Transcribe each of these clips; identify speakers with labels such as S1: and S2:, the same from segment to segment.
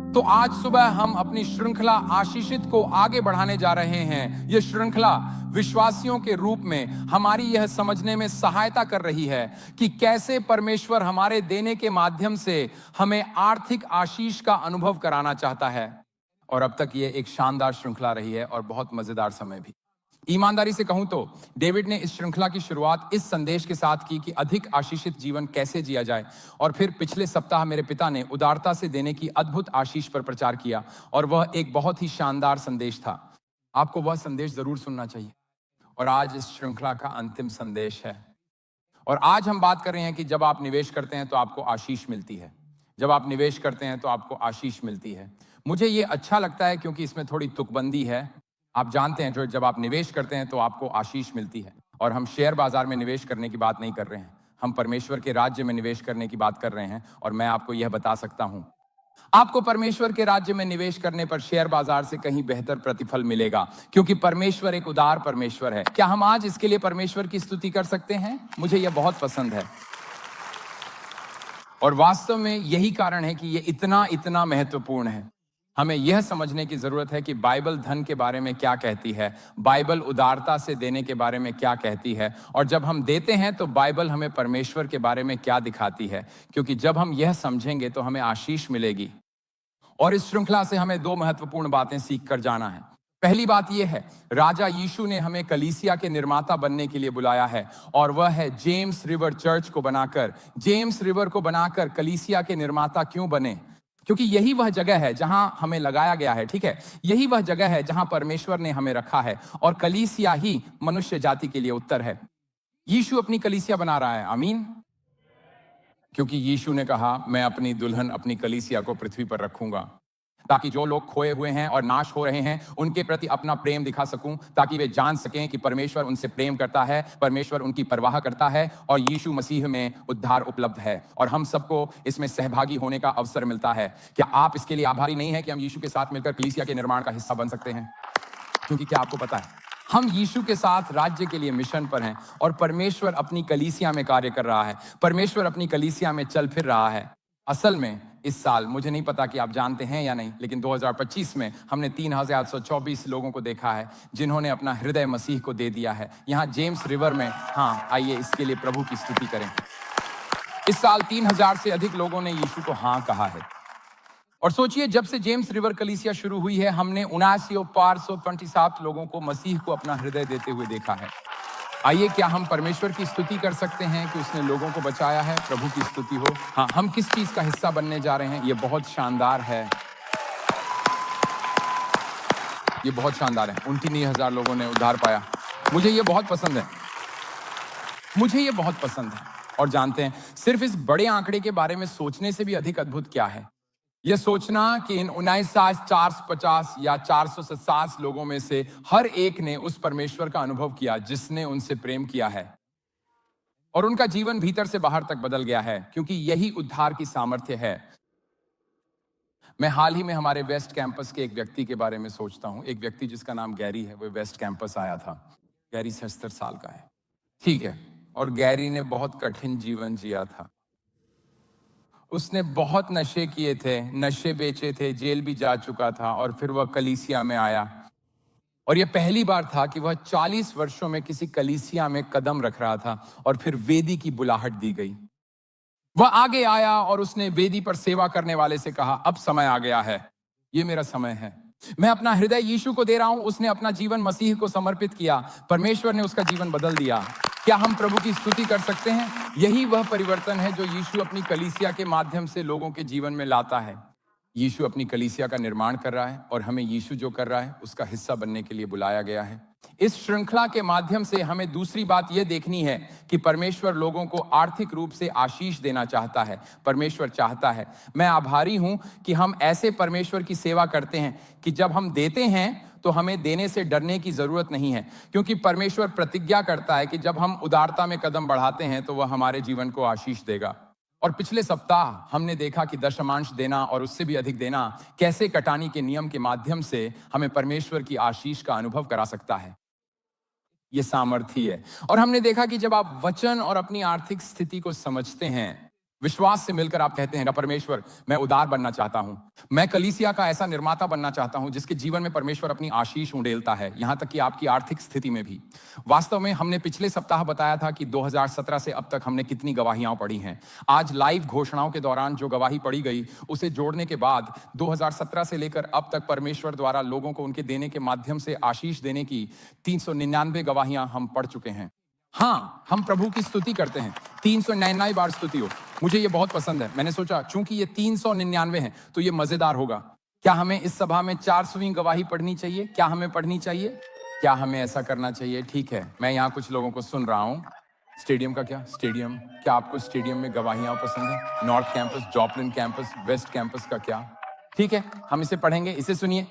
S1: तो आज सुबह हम अपनी श्रृंखला आशीषित को आगे बढ़ाने जा रहे हैं। यह श्रृंखला विश्वासियों के रूप में हमारी यह समझने में सहायता कर रही है कि कैसे परमेश्वर हमारे देने के माध्यम से हमें आर्थिक आशीष का अनुभव कराना चाहता है। और अब तक यह एक शानदार श्रृंखला रही है और बहुत मजेदार समय भी। ईमानदारी से कहूं तो डेविड ने इस श्रृंखला की शुरुआत इस संदेश के साथ की कि अधिक आशीषित जीवन कैसे जिया जाए। और फिर पिछले सप्ताह मेरे पिता ने उदारता से देने की अद्भुत आशीष पर प्रचार किया और वह एक बहुत ही शानदार संदेश था। आपको वह संदेश जरूर सुनना चाहिए। और आज इस श्रृंखला का अंतिम संदेश है। और आज हम बात कर रहे हैं कि जब आप निवेश करते हैं तो आपको आशीष मिलती है। जब आप निवेश करते हैं तो आपको आशीष मिलती है। मुझे ये अच्छा लगता है क्योंकि इसमें थोड़ी तुकबंदी है। आप जानते हैं जो जब आप निवेश करते हैं तो आपको आशीष मिलती है। और हम शेयर बाजार में निवेश करने की बात नहीं कर रहे हैं, हम परमेश्वर के राज्य में निवेश करने की बात कर रहे हैं। और मैं आपको यह बता सकता हूं, आपको परमेश्वर के राज्य में निवेश करने पर शेयर बाजार से कहीं बेहतर प्रतिफल मिलेगा, क्योंकि परमेश्वर एक उदार परमेश्वर है। क्या हम आज इसके लिए परमेश्वर की स्तुति कर सकते हैं? मुझे यह बहुत पसंद है। और वास्तव में यही कारण है कि यह इतना महत्वपूर्ण है। हमें यह समझने की जरूरत है कि बाइबल धन के बारे में क्या कहती है, बाइबल उदारता से देने के बारे में क्या कहती है, और जब हम देते हैं तो बाइबल हमें परमेश्वर के बारे में क्या दिखाती है। क्योंकि जब हम यह समझेंगे तो हमें आशीष मिलेगी। और इस श्रृंखला से हमें दो महत्वपूर्ण बातें सीख कर जाना है। पहली बात यह है, राजा यीशु ने हमें कलीसिया के निर्माता बनने के लिए बुलाया है, और वह है जेम्स रिवर चर्च को बनाकर। जेम्स रिवर को बनाकर कलीसिया के निर्माता क्यों बने? क्योंकि यही वह जगह है जहां हमें लगाया गया है, ठीक है। यही वह जगह है जहां परमेश्वर ने हमें रखा है, और कलीसिया ही मनुष्य जाति के लिए उत्तर है। यीशु अपनी कलीसिया बना रहा है, आमीन। क्योंकि यीशु ने कहा, मैं अपनी दुल्हन अपनी कलीसिया को पृथ्वी पर रखूंगा, ताकि जो लोग खोए हुए हैं और नाश हो रहे हैं उनके प्रति अपना प्रेम दिखा सकूं, ताकि वे जान सकें कि परमेश्वर उनसे प्रेम करता है, परमेश्वर उनकी परवाह करता है, और यीशु मसीह में उद्धार उपलब्ध है, और हम सबको इसमें सहभागी होने का अवसर मिलता है। क्या आप इसके लिए आभारी नहीं हैं कि हम यीशु के साथ मिलकर कलीसिया के निर्माण का हिस्सा बन सकते हैं? क्योंकि क्या आपको पता है, हम यीशु के साथ राज्य के लिए मिशन पर हैं, और परमेश्वर अपनी कलीसिया में कार्य कर रहा है, परमेश्वर अपनी कलीसिया में चल फिर रहा है। असल में इस साल, मुझे नहीं पता कि आप जानते हैं या नहीं, लेकिन 2025 में हमने 3824 लोगों को देखा है जिन्होंने अपना हृदय मसीह को दे दिया है, यहाँ जेम्स रिवर में। हाँ, आइए इसके लिए प्रभु की स्तुति करें। इस साल 3000 से अधिक लोगों ने यीशु को हाँ कहा है। और सोचिए, जब से जेम्स रिवर कलीसिया शुरू हुई है, हमने 79,427 लोगों को मसीह को अपना हृदय देते हुए देखा है। आइए, क्या हम परमेश्वर की स्तुति कर सकते हैं कि उसने लोगों को बचाया है? प्रभु की स्तुति हो। हाँ, हम किस चीज का हिस्सा बनने जा रहे हैं? ये बहुत शानदार है, ये बहुत शानदार है। 29,000 लोगों ने उद्धार पाया। मुझे ये बहुत पसंद है, मुझे ये बहुत पसंद है। और जानते हैं, सिर्फ इस बड़े आंकड़े के बारे में सोचने से भी अधिक अद्भुत क्या है, यह सोचना कि इन 49,450 या 450 लोगों में से हर एक ने उस परमेश्वर का अनुभव किया जिसने उनसे प्रेम किया है, और उनका जीवन भीतर से बाहर तक बदल गया है, क्योंकि यही उद्धार की सामर्थ्य है। मैं हाल ही में हमारे वेस्ट कैंपस के एक व्यक्ति के बारे में सोचता हूं, एक व्यक्ति जिसका नाम गैरी है। वो वेस्ट कैंपस आया था। गैरी 77 साल का है, ठीक है। और गैरी ने बहुत कठिन जीवन जिया था। उसने बहुत नशे किए थे, नशे बेचे थे, जेल भी जा चुका था, और फिर वह कलीसिया में आया। और यह पहली बार था कि वह 40 वर्षों में किसी कलीसिया में कदम रख रहा था, और फिर वेदी की बुलाहट दी गई। वह आगे आया और उसने वेदी पर सेवा करने वाले से कहा, अब समय आ गया है, ये मेरा समय है, मैं अपना हृदय यीशु को दे रहा हूं। उसने अपना जीवन मसीह को समर्पित किया, परमेश्वर ने उसका जीवन बदल दिया। क्या हम प्रभु की स्तुति कर सकते हैं? यही वह परिवर्तन है जो यीशु अपनी कलीसिया के माध्यम से लोगों के जीवन में लाता है। यीशु अपनी कलीसिया का निर्माण कर रहा है, और हमें यीशु जो कर रहा है उसका हिस्सा बनने के लिए बुलाया गया है। इस श्रृंखला के माध्यम से हमें दूसरी बात यह देखनी है कि परमेश्वर लोगों को आर्थिक रूप से आशीष देना चाहता है। परमेश्वर चाहता है, मैं आभारी हूं कि हम ऐसे परमेश्वर की सेवा करते हैं कि जब हम देते हैं तो हमें देने से डरने की जरूरत नहीं है, क्योंकि परमेश्वर प्रतिज्ञा करता है कि जब हम उदारता में कदम बढ़ाते हैं तो वह हमारे जीवन को आशीष देगा। और पिछले सप्ताह हमने देखा कि दशमांश देना और उससे भी अधिक देना कैसे कटानी के नियम के माध्यम से हमें परमेश्वर की आशीष का अनुभव करा सकता है। यह सामर्थ्य है। और हमने देखा कि जब आप वचन और अपनी आर्थिक स्थिति को समझते हैं विश्वास से मिलकर आप कहते हैं ना परमेश्वर, मैं उदार बनना चाहता हूं, मैं कलीसिया का ऐसा निर्माता बनना चाहता हूं जिसके जीवन में परमेश्वर अपनी आशीष उंडेलता है, यहां तक कि आपकी आर्थिक स्थिति में भी। वास्तव में हमने पिछले सप्ताह बताया था कि 2017 से अब तक हमने कितनी गवाहियां पढ़ी हैं। आज लाइव घोषणाओं के दौरान जो गवाही पढ़ी गई उसे जोड़ने के बाद 2017 से लेकर अब तक परमेश्वर द्वारा लोगों को उनके देने के माध्यम से आशीष देने की 399 गवाहियां हम पढ़ चुके हैं। हाँ, हम प्रभु की स्तुति करते हैं, 399 बार स्तुति हो। मुझे ये बहुत पसंद है। मैंने सोचा चूंकि ये 399 है तो ये मजेदार होगा। क्या हमें इस सभा में 400वीं गवाही पढ़नी चाहिए? क्या हमें पढ़नी चाहिए? क्या हमें ऐसा करना चाहिए? ठीक है, मैं यहाँ कुछ लोगों को सुन रहा हूँ। स्टेडियम का क्या? स्टेडियम, क्या आपको स्टेडियम में गवाहियां पसंद है? North campus, Joplin campus, west campus का क्या? ठीक है, हम इसे पढ़ेंगे। इसे सुनिए।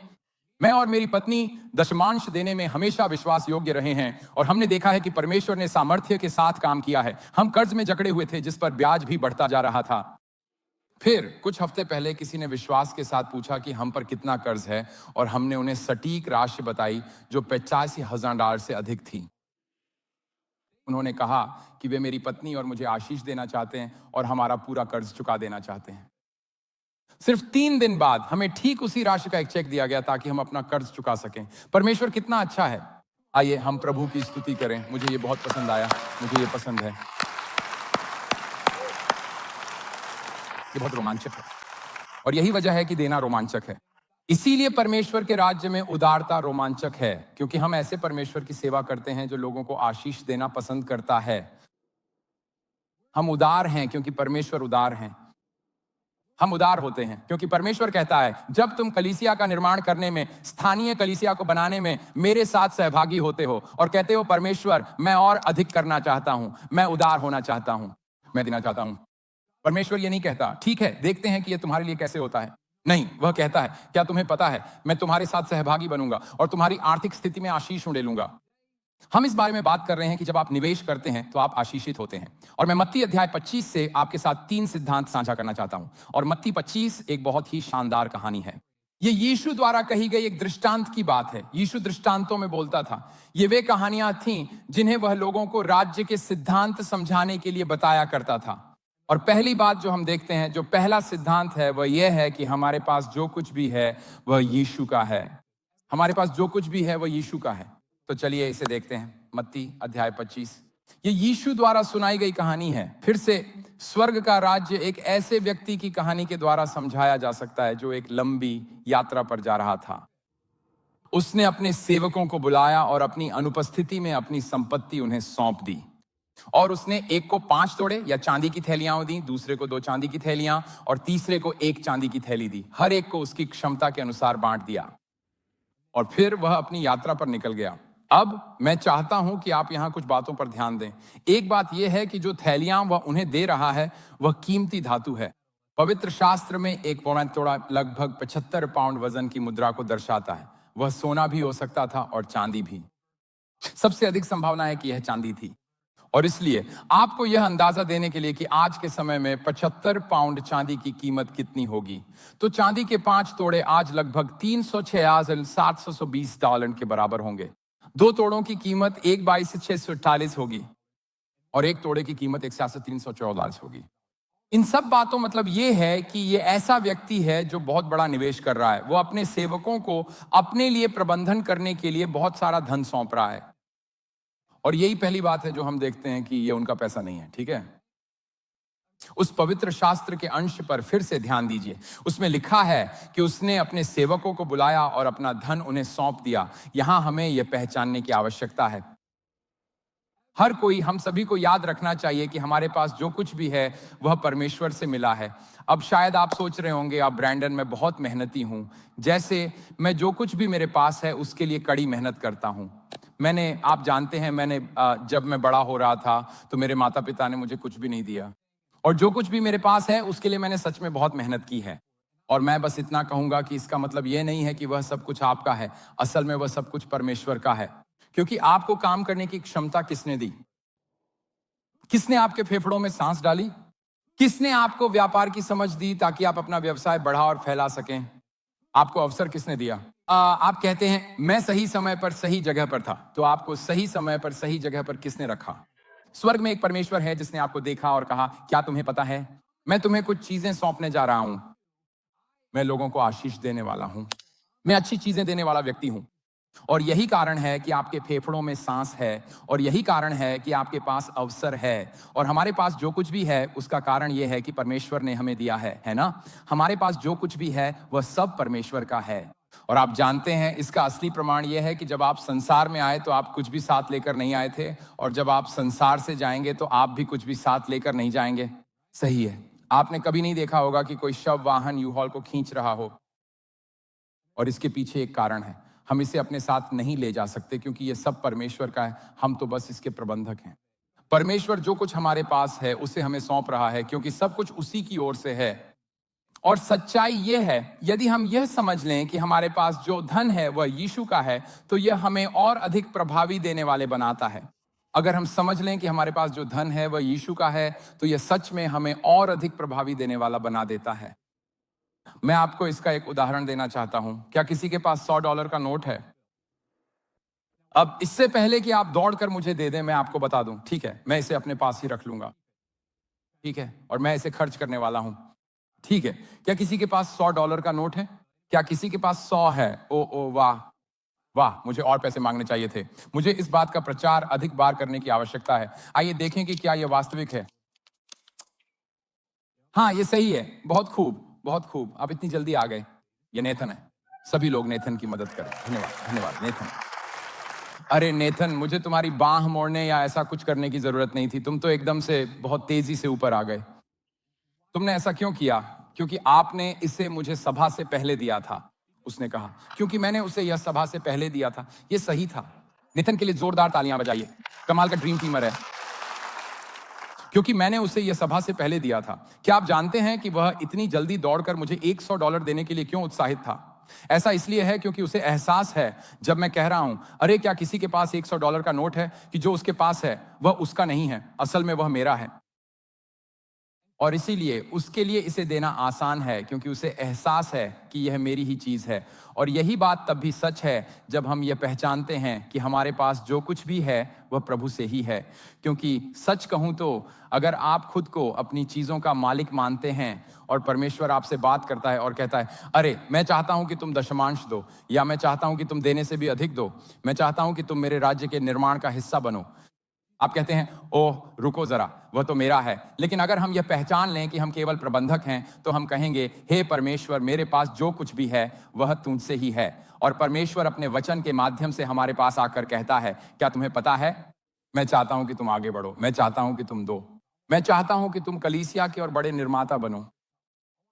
S1: मैं और मेरी पत्नी दशमांश देने में हमेशा विश्वास योग्य रहे हैं और हमने देखा है कि परमेश्वर ने सामर्थ्य के साथ काम किया है। हम कर्ज में जकड़े हुए थे जिस पर ब्याज भी बढ़ता जा रहा था। फिर कुछ हफ्ते पहले किसी ने विश्वास के साथ पूछा कि हम पर कितना कर्ज है और हमने उन्हें सटीक राशि बताई जो $85,000 से अधिक थी। उन्होंने कहा कि वे मेरी पत्नी और मुझे आशीष देना चाहते हैं और हमारा पूरा कर्ज चुका देना चाहते हैं। सिर्फ 3 दिन बाद हमें ठीक उसी राशि का एक चेक दिया गया ताकि हम अपना कर्ज चुका सकें। परमेश्वर कितना अच्छा है। आइए हम प्रभु की स्तुति करें। मुझे ये बहुत पसंद आया, मुझे ये पसंद है। ये बहुत रोमांचक है और यही वजह है कि देना रोमांचक है। इसीलिए परमेश्वर के राज्य में उदारता रोमांचक है, क्योंकि हम ऐसे परमेश्वर की सेवा करते हैं जो लोगों को आशीष देना पसंद करता है। हम उदार हैं क्योंकि परमेश्वर उदार हैं। हम उदार होते हैं क्योंकि परमेश्वर कहता है जब तुम कलीसिया का निर्माण करने में, स्थानीय कलीसिया को बनाने में मेरे साथ सहभागी होते हो और कहते हो परमेश्वर मैं और अधिक करना चाहता हूं, मैं उदार होना चाहता हूं, मैं देना चाहता हूं। परमेश्वर ये नहीं कहता ठीक है देखते हैं कि ये तुम्हारे लिए कैसे होता है। नहीं, वह कहता है क्या तुम्हें पता है मैं तुम्हारे साथ सहभागी बनूंगा और तुम्हारी आर्थिक स्थिति में आशीष उंडेलूंगा। हम इस बारे में बात कर रहे हैं कि जब आप निवेश करते हैं तो आप आशीषित होते हैं। और मैं मत्ती अध्याय 25 से आपके साथ 3 सिद्धांत साझा करना चाहता हूं। और मत्ती 25 एक बहुत ही शानदार कहानी है। ये यीशु द्वारा कही गई एक दृष्टांत की बात है। यीशु दृष्टांतों में बोलता था। ये वे कहानियां थीं जिन्हें वह लोगों को राज्य के सिद्धांत समझाने के लिए बताया करता था। और पहली बात जो हम देखते हैं, जो पहला सिद्धांत है वह यह है कि हमारे पास जो कुछ भी है वह यीशु का है। हमारे पास जो कुछ भी है वह यीशु का है। तो चलिए इसे देखते हैं। मत्ती अध्याय 25 ये यीशु द्वारा सुनाई गई कहानी है। फिर से स्वर्ग का राज्य एक ऐसे व्यक्ति की कहानी के द्वारा समझाया जा सकता है जो एक लंबी यात्रा पर जा रहा था। उसने अपने सेवकों को बुलाया और अपनी अनुपस्थिति में अपनी संपत्ति उन्हें सौंप दी। और उसने एक को 5 तोड़े या चांदी की थैलियां दी, दूसरे को 2 चांदी की थैलियां और तीसरे को 1 चांदी की थैली दी। हर एक को उसकी क्षमता के अनुसार बांट दिया और फिर वह अपनी यात्रा पर निकल गया। अब मैं चाहता हूं कि आप यहां कुछ बातों पर ध्यान दें। एक बात यह है कि जो थैलियां वह उन्हें दे रहा है वह कीमती धातु है। पवित्र शास्त्र में एक पौना तोड़ा लगभग 75 पाउंड वजन की मुद्रा को दर्शाता है। वह सोना भी हो सकता था और चांदी भी। सबसे अधिक संभावना है कि यह चांदी थी। और इसलिए आपको यह अंदाजा देने के लिए कि आज के समय में 75 पाउंड चांदी की कीमत कितनी होगी, तो चांदी के 5 तोड़े आज लगभग $386,720 के बराबर होंगे। 2 तोड़ों की कीमत 1/22 से 648 होगी और 1 तोड़े की कीमत 1 होगी। इन सब बातों मतलब ये है कि ये ऐसा व्यक्ति है जो बहुत बड़ा निवेश कर रहा है। वो अपने सेवकों को अपने लिए प्रबंधन करने के लिए बहुत सारा धन सौंप रहा है। और यही पहली बात है जो हम देखते हैं कि ये उनका पैसा नहीं है। ठीक है, उस पवित्र शास्त्र के अंश पर फिर से ध्यान दीजिए। उसमें लिखा है कि उसने अपने सेवकों को बुलाया और अपना धन उन्हें सौंप दिया। यहां हमें यह पहचानने की आवश्यकता है, हर कोई, हम सभी को याद रखना चाहिए कि हमारे पास जो कुछ भी है वह परमेश्वर से मिला है। अब शायद आप सोच रहे होंगे, अब ब्रैंडन मैं बहुत मेहनती हूं, जैसे मैं जो कुछ भी मेरे पास है उसके लिए कड़ी मेहनत करता हूं। आप जानते हैं, जब मैं बड़ा हो रहा था तो मेरे माता पिता ने मुझे कुछ भी नहीं दिया और जो कुछ भी मेरे पास है उसके लिए मैंने सच में बहुत मेहनत की है। और मैं बस इतना कहूंगा कि इसका मतलब यह नहीं है कि वह सब कुछ आपका है। असल में वह सब कुछ परमेश्वर का है, क्योंकि आपको काम करने की क्षमता किसने दी? किसने आपके फेफड़ों में सांस डाली? किसने आपको व्यापार की समझ दी ताकि आप अपना व्यवसाय बढ़ा और फैला सकें? आपको अवसर किसने दिया? आप कहते हैं मैं सही समय पर सही जगह पर था, तो आपको सही समय पर सही जगह पर किसने रखा? स्वर्ग में एक परमेश्वर है जिसने आपको देखा और कहा क्या तुम्हें पता है मैं तुम्हें कुछ चीजें सौंपने जा रहा हूं। मैं लोगों को आशीष देने वाला हूं। मैं अच्छी चीजें देने वाला व्यक्ति हूं। और यही कारण है कि आपके फेफड़ों में सांस है, और यही कारण है कि आपके पास अवसर है, और हमारे पास जो कुछ भी है उसका कारण यह है कि परमेश्वर ने हमें दिया है ना। हमारे पास जो कुछ भी है वह सब परमेश्वर का है। और आप जानते हैं इसका असली प्रमाण यह है कि जब आप संसार में आए तो आप कुछ भी साथ लेकर नहीं आए थे, और जब आप संसार से जाएंगे तो आप भी कुछ भी साथ लेकर नहीं जाएंगे। सही है। आपने कभी नहीं देखा होगा कि कोई शव वाहन यू-हॉल को खींच रहा हो, और इसके पीछे एक कारण है। हम इसे अपने साथ नहीं ले जा सकते क्योंकि ये सब परमेश्वर का है, हम तो बस इसके प्रबंधक हैं। परमेश्वर जो कुछ हमारे पास है उसे हमें सौंप रहा है क्योंकि सब कुछ उसी की ओर से है। और सच्चाई यह है, यदि हम यह समझ लें कि हमारे पास जो धन है वह यीशु का है, तो यह हमें और अधिक प्रभावी देने वाले बनाता है। अगर हम समझ लें कि हमारे पास जो धन है वह यीशु का है, तो यह सच में हमें और अधिक प्रभावी देने वाला बना देता है। मैं आपको इसका एक उदाहरण देना चाहता हूं। क्या किसी के पास $100 का नोट है? अब इससे पहले कि आप दौड़कर मुझे दे दें, मैं आपको बता दूं, ठीक है, मैं इसे अपने पास ही रख लूंगा, ठीक है, और मैं इसे खर्च करने वाला हूं, ठीक है। क्या किसी के पास $100 का नोट है? क्या किसी के पास 100 है? ओ वाह वाह, मुझे और पैसे मांगने चाहिए थे। मुझे इस बात का प्रचार अधिक बार करने की आवश्यकता है। आइए देखें कि क्या यह वास्तविक है। हाँ, ये सही है। बहुत खूब, बहुत खूब। आप इतनी जल्दी आ गए। ये नेथन है। सभी लोग नेथन की मदद करें। धन्यवाद, धन्यवाद नेथन। अरे नेथन, मुझे तुम्हारी बांह मोड़ने या ऐसा कुछ करने की जरूरत नहीं थी। तुम तो एकदम से बहुत तेजी से ऊपर आ गए। तुमने ऐसा क्यों किया? क्योंकि आपने इसे मुझे सभा से पहले दिया था। उसने कहा, क्योंकि मैंने उसे यह सभा से पहले दिया था। ये सही था। नेथन के लिए जोरदार तालियां बजाइए। कमाल का ड्रीम टीमर है। क्योंकि मैंने उसे यह सभा से पहले दिया था। क्या आप जानते हैं कि वह इतनी जल्दी दौड़कर मुझे $100 देने के लिए क्यों उत्साहित था? ऐसा इसलिए है क्योंकि उसे एहसास है, जब मैं कह रहा हूं, अरे क्या किसी के पास $100 का नोट है, कि जो उसके पास है वह उसका नहीं है, असल में वह मेरा है। और इसीलिए उसके लिए इसे देना आसान है क्योंकि उसे एहसास है कि यह मेरी ही चीज है। और यही बात तब भी सच है जब हम यह पहचानते हैं कि हमारे पास जो कुछ भी है वह प्रभु से ही है। क्योंकि सच कहूं तो अगर आप खुद को अपनी चीजों का मालिक मानते हैं और परमेश्वर आपसे बात करता है और कहता है, अरे मैं चाहता हूं कि तुम दशमांश दो, या मैं चाहता हूं कि तुम देने से भी अधिक दो, मैं चाहता हूं कि तुम मेरे राज्य के निर्माण का हिस्सा बनो, आप कहते हैं, ओह रुको जरा, वह तो मेरा है। लेकिन अगर हम यह पहचान लें कि हम केवल प्रबंधक हैं, तो हम कहेंगे, हे परमेश्वर, मेरे पास जो कुछ भी है वह तुमसे ही है। और परमेश्वर अपने वचन के माध्यम से हमारे पास आकर कहता है, क्या तुम्हें पता है, मैं चाहता हूं कि तुम आगे बढ़ो, मैं चाहता हूं कि तुम दो, मैं चाहता हूं कि तुम कलीसिया के और बड़े निर्माता बनो,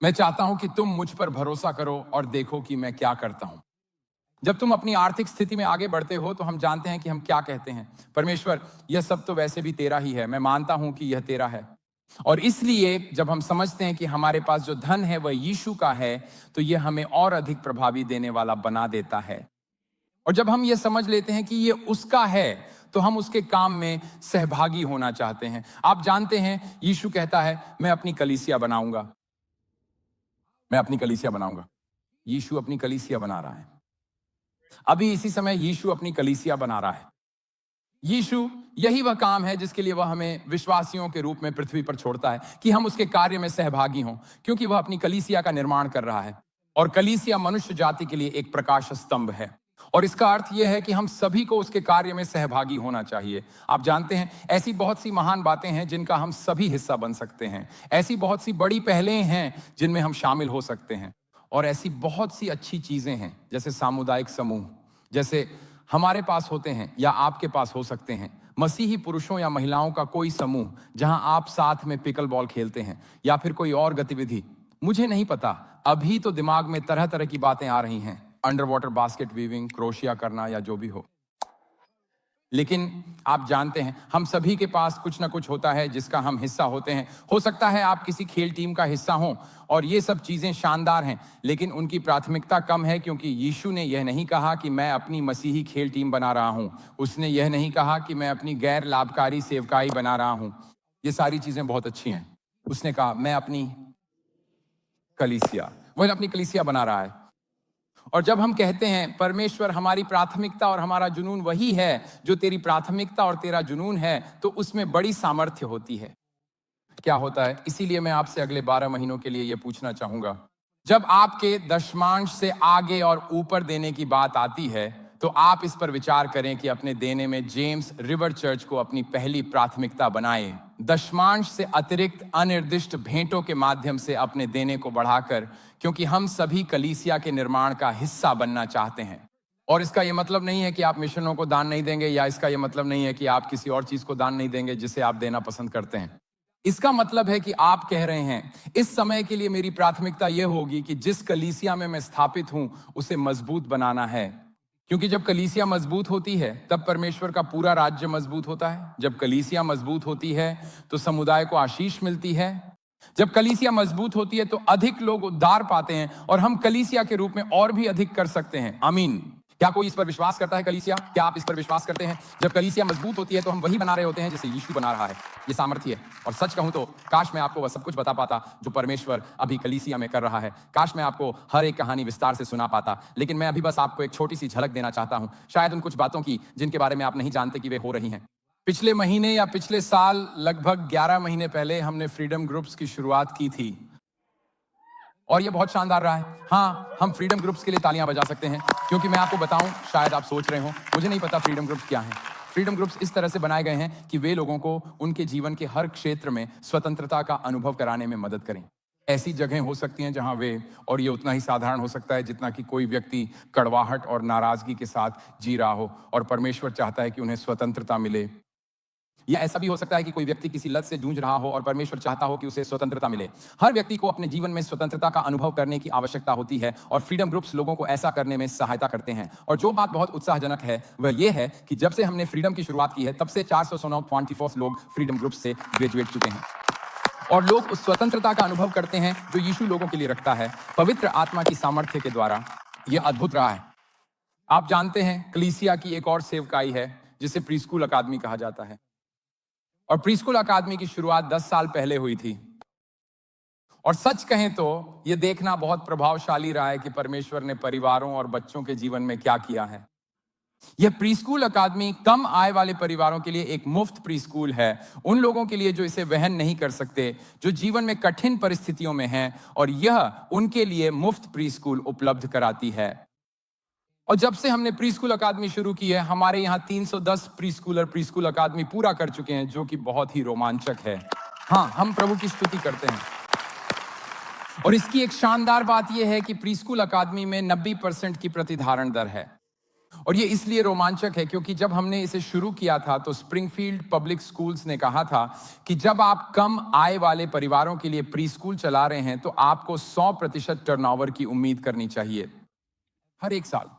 S1: मैं चाहता हूं कि तुम मुझ पर भरोसा करो और देखो कि मैं क्या करता हूं। जब तुम अपनी आर्थिक स्थिति में आगे बढ़ते हो तो हम जानते हैं कि हम क्या कहते हैं, परमेश्वर यह सब तो वैसे भी तेरा ही है, मैं मानता हूं कि यह तेरा है। और इसलिए जब हम समझते हैं कि हमारे पास जो धन है वह यीशु का है, तो यह हमें और अधिक प्रभावी देने वाला बना देता है। और जब हम यह समझ लेते हैं कि यह उसका है, तो हम उसके काम में सहभागी होना चाहते हैं। आप जानते हैं, यीशु कहता है, मैं अपनी कलीसिया बनाऊंगा, मैं अपनी कलीसिया बनाऊंगा। यीशु अपनी कलीसिया बना रहा है। अभी इसी समय यीशु अपनी कलीसिया बना रहा है। यीशु, यही वह काम है जिसके लिए वह हमें विश्वासियों के रूप में पृथ्वी पर छोड़ता है, कि हम उसके कार्य में सहभागी हों, क्योंकि वह अपनी कलीसिया का निर्माण कर रहा है। और कलीसिया मनुष्य जाति के लिए एक प्रकाश स्तंभ है। और इसका अर्थ यह है कि हम सभी को उसके कार्य में सहभागी होना चाहिए। आप जानते हैं, ऐसी बहुत सी महान बातें हैं जिनका हम सभी हिस्सा बन सकते हैं। ऐसी बहुत सी बड़ी पहलें हैं जिनमें हम शामिल हो सकते हैं। और ऐसी बहुत सी अच्छी चीजें हैं, जैसे सामुदायिक समूह, जैसे हमारे पास होते हैं या आपके पास हो सकते हैं, मसीही पुरुषों या महिलाओं का कोई समूह जहां आप साथ में पिकल बॉल खेलते हैं, या फिर कोई और गतिविधि। मुझे नहीं पता, अभी तो दिमाग में तरह तरह की बातें आ रही हैं, under water basket weaving, crochet करना, या जो भी हो। लेकिन आप जानते हैं, हम सभी के पास कुछ ना कुछ होता है जिसका हम हिस्सा होते हैं। हो सकता है आप किसी खेल टीम का हिस्सा हों, और ये सब चीजें शानदार हैं, लेकिन उनकी प्राथमिकता कम है, क्योंकि यीशु ने यह नहीं कहा कि मैं अपनी मसीही खेल टीम बना रहा हूं। उसने यह नहीं कहा कि मैं अपनी गैर लाभकारी सेवकाई बना रहा हूं। ये सारी चीजें बहुत अच्छी हैं। उसने कहा, मैं अपनी कलीसिया, वह अपनी कलीसिया बना रहा है। और जब हम कहते हैं, परमेश्वर हमारी प्राथमिकता और हमारा जुनून वही है जो तेरी प्राथमिकता और तेरा जुनून है, तो उसमें बड़ी सामर्थ्य होती है। क्या होता है, इसीलिए मैं आपसे अगले 12 महीनों के लिए ये पूछना चाहूंगा। जब आपके दशमांश से आगे और ऊपर देने की बात आती है, तो आप इस पर विचार करें कि अपने देने में जेम्स रिवर चर्च को अपनी पहली प्राथमिकता बनाएं। दशमांश से अतिरिक्त अनिर्दिष्ट भेंटों के माध्यम से अपने देने को बढ़ाकर, क्योंकि हम सभी कलीसिया के निर्माण का हिस्सा बनना चाहते हैं। और इसका यह मतलब नहीं है कि आप मिशनों को दान नहीं देंगे, या इसका यह मतलब नहीं है कि आप किसी और चीज को दान नहीं देंगे जिसे आप देना पसंद करते हैं। इसका मतलब है कि आप कह रहे हैं, इस समय के लिए मेरी प्राथमिकता यह होगी कि जिस कलीसिया में मैं स्थापित हूं उसे मजबूत बनाना है। क्योंकि जब कलीसिया मजबूत होती है तब परमेश्वर का पूरा राज्य मजबूत होता है। जब कलीसिया मजबूत होती है तो समुदाय को आशीष मिलती है। जब कलीसिया मजबूत होती है तो अधिक लोग उद्धार पाते हैं और हम कलीसिया के रूप में और भी अधिक कर सकते हैं। आमीन। क्या कोई इस पर विश्वास करता है? कलीसिया, क्या आप इस पर विश्वास करते हैं? जब कलीसिया मजबूत होती है तो हम वही बना रहे होते हैं जिसे यीशु बना रहा है। ये सामर्थ्य है। और सच कहूं तो काश मैं आपको वह सब कुछ बता पाता जो परमेश्वर अभी कलीसिया में कर रहा है। काश मैं आपको हर एक कहानी विस्तार से सुना पाता, लेकिन मैं अभी बस आपको एक छोटी सी झलक देना चाहता हूं, शायद उन कुछ बातों की जिनके बारे में आप नहीं जानते कि वे हो रही हैं। पिछले महीने या पिछले साल लगभग 11 महीने पहले हमने फ्रीडम ग्रुप्स की शुरुआत की थी और ये बहुत शानदार रहा है। हाँ, हम फ्रीडम ग्रुप्स के लिए तालियां बजा सकते हैं, क्योंकि मैं आपको बताऊं, शायद आप सोच रहे हो मुझे नहीं पता फ्रीडम ग्रुप्स क्या हैं। फ्रीडम ग्रुप्स इस तरह से बनाए गए हैं कि वे लोगों को उनके जीवन के हर क्षेत्र में स्वतंत्रता का अनुभव कराने में मदद करें। ऐसी जगहें हो सकती हैं जहां वे, और ये उतना ही साधारण हो सकता है जितना कि कोई व्यक्ति कड़वाहट और नाराजगी के साथ जी रहा हो और परमेश्वर चाहता है कि उन्हें स्वतंत्रता मिले। या ऐसा भी हो सकता है कि कोई व्यक्ति किसी लत से जूझ रहा हो और परमेश्वर चाहता हो कि उसे स्वतंत्रता मिले। हर व्यक्ति को अपने जीवन में स्वतंत्रता का अनुभव करने की आवश्यकता होती है और फ्रीडम ग्रुप्स लोगों को ऐसा करने में सहायता करते हैं। और जो बात बहुत उत्साहजनक है वह यह है कि जब से हमने फ्रीडम की शुरुआत की है तब से 494 लोग फ्रीडम ग्रुप से ग्रेजुएट चुके हैं और लोग उस स्वतंत्रता का अनुभव करते हैं जो यीशु लोगों के लिए रखता है, पवित्र आत्मा की सामर्थ्य के द्वारा। यह अद्भुत रहा है। आप जानते हैं, कलीसिया की एक और सेवकाई है जिसे प्रीस्कूल अकादमी कहा जाता है। और प्रीस्कूल अकादमी की शुरुआत 10 साल पहले हुई थी। और सच कहें तो यह देखना बहुत प्रभावशाली रहा है कि परमेश्वर ने परिवारों और बच्चों के जीवन में क्या किया है। यह प्रीस्कूल अकादमी कम आय वाले परिवारों के लिए एक मुफ्त प्रीस्कूल है, उन लोगों के लिए जो इसे वहन नहीं कर सकते, जो जीवन में कठिन परिस्थितियों में हैं, और यह उनके लिए मुफ्त प्रीस्कूल उपलब्ध कराती है। और जब से हमने प्रीस्कूल अकादमी शुरू की है, हमारे यहाँ 310 प्रीस्कूल अकादमी पूरा कर चुके हैं, जो कि बहुत ही रोमांचक है। हाँ, हम प्रभु की स्तुति करते हैं। और इसकी एक शानदार बात यह है कि प्रीस्कूल अकादमी में 90% की प्रतिधारण दर है। और ये इसलिए रोमांचक है क्योंकि जब हमने इसे शुरू किया था तो स्प्रिंगफील्ड पब्लिक स्कूल्स ने कहा था कि जब आप कम आय वाले परिवारों के लिए प्रीस्कूल चला रहे हैं तो आपको 100% टर्नओवर की उम्मीद करनी चाहिए हर एक साल।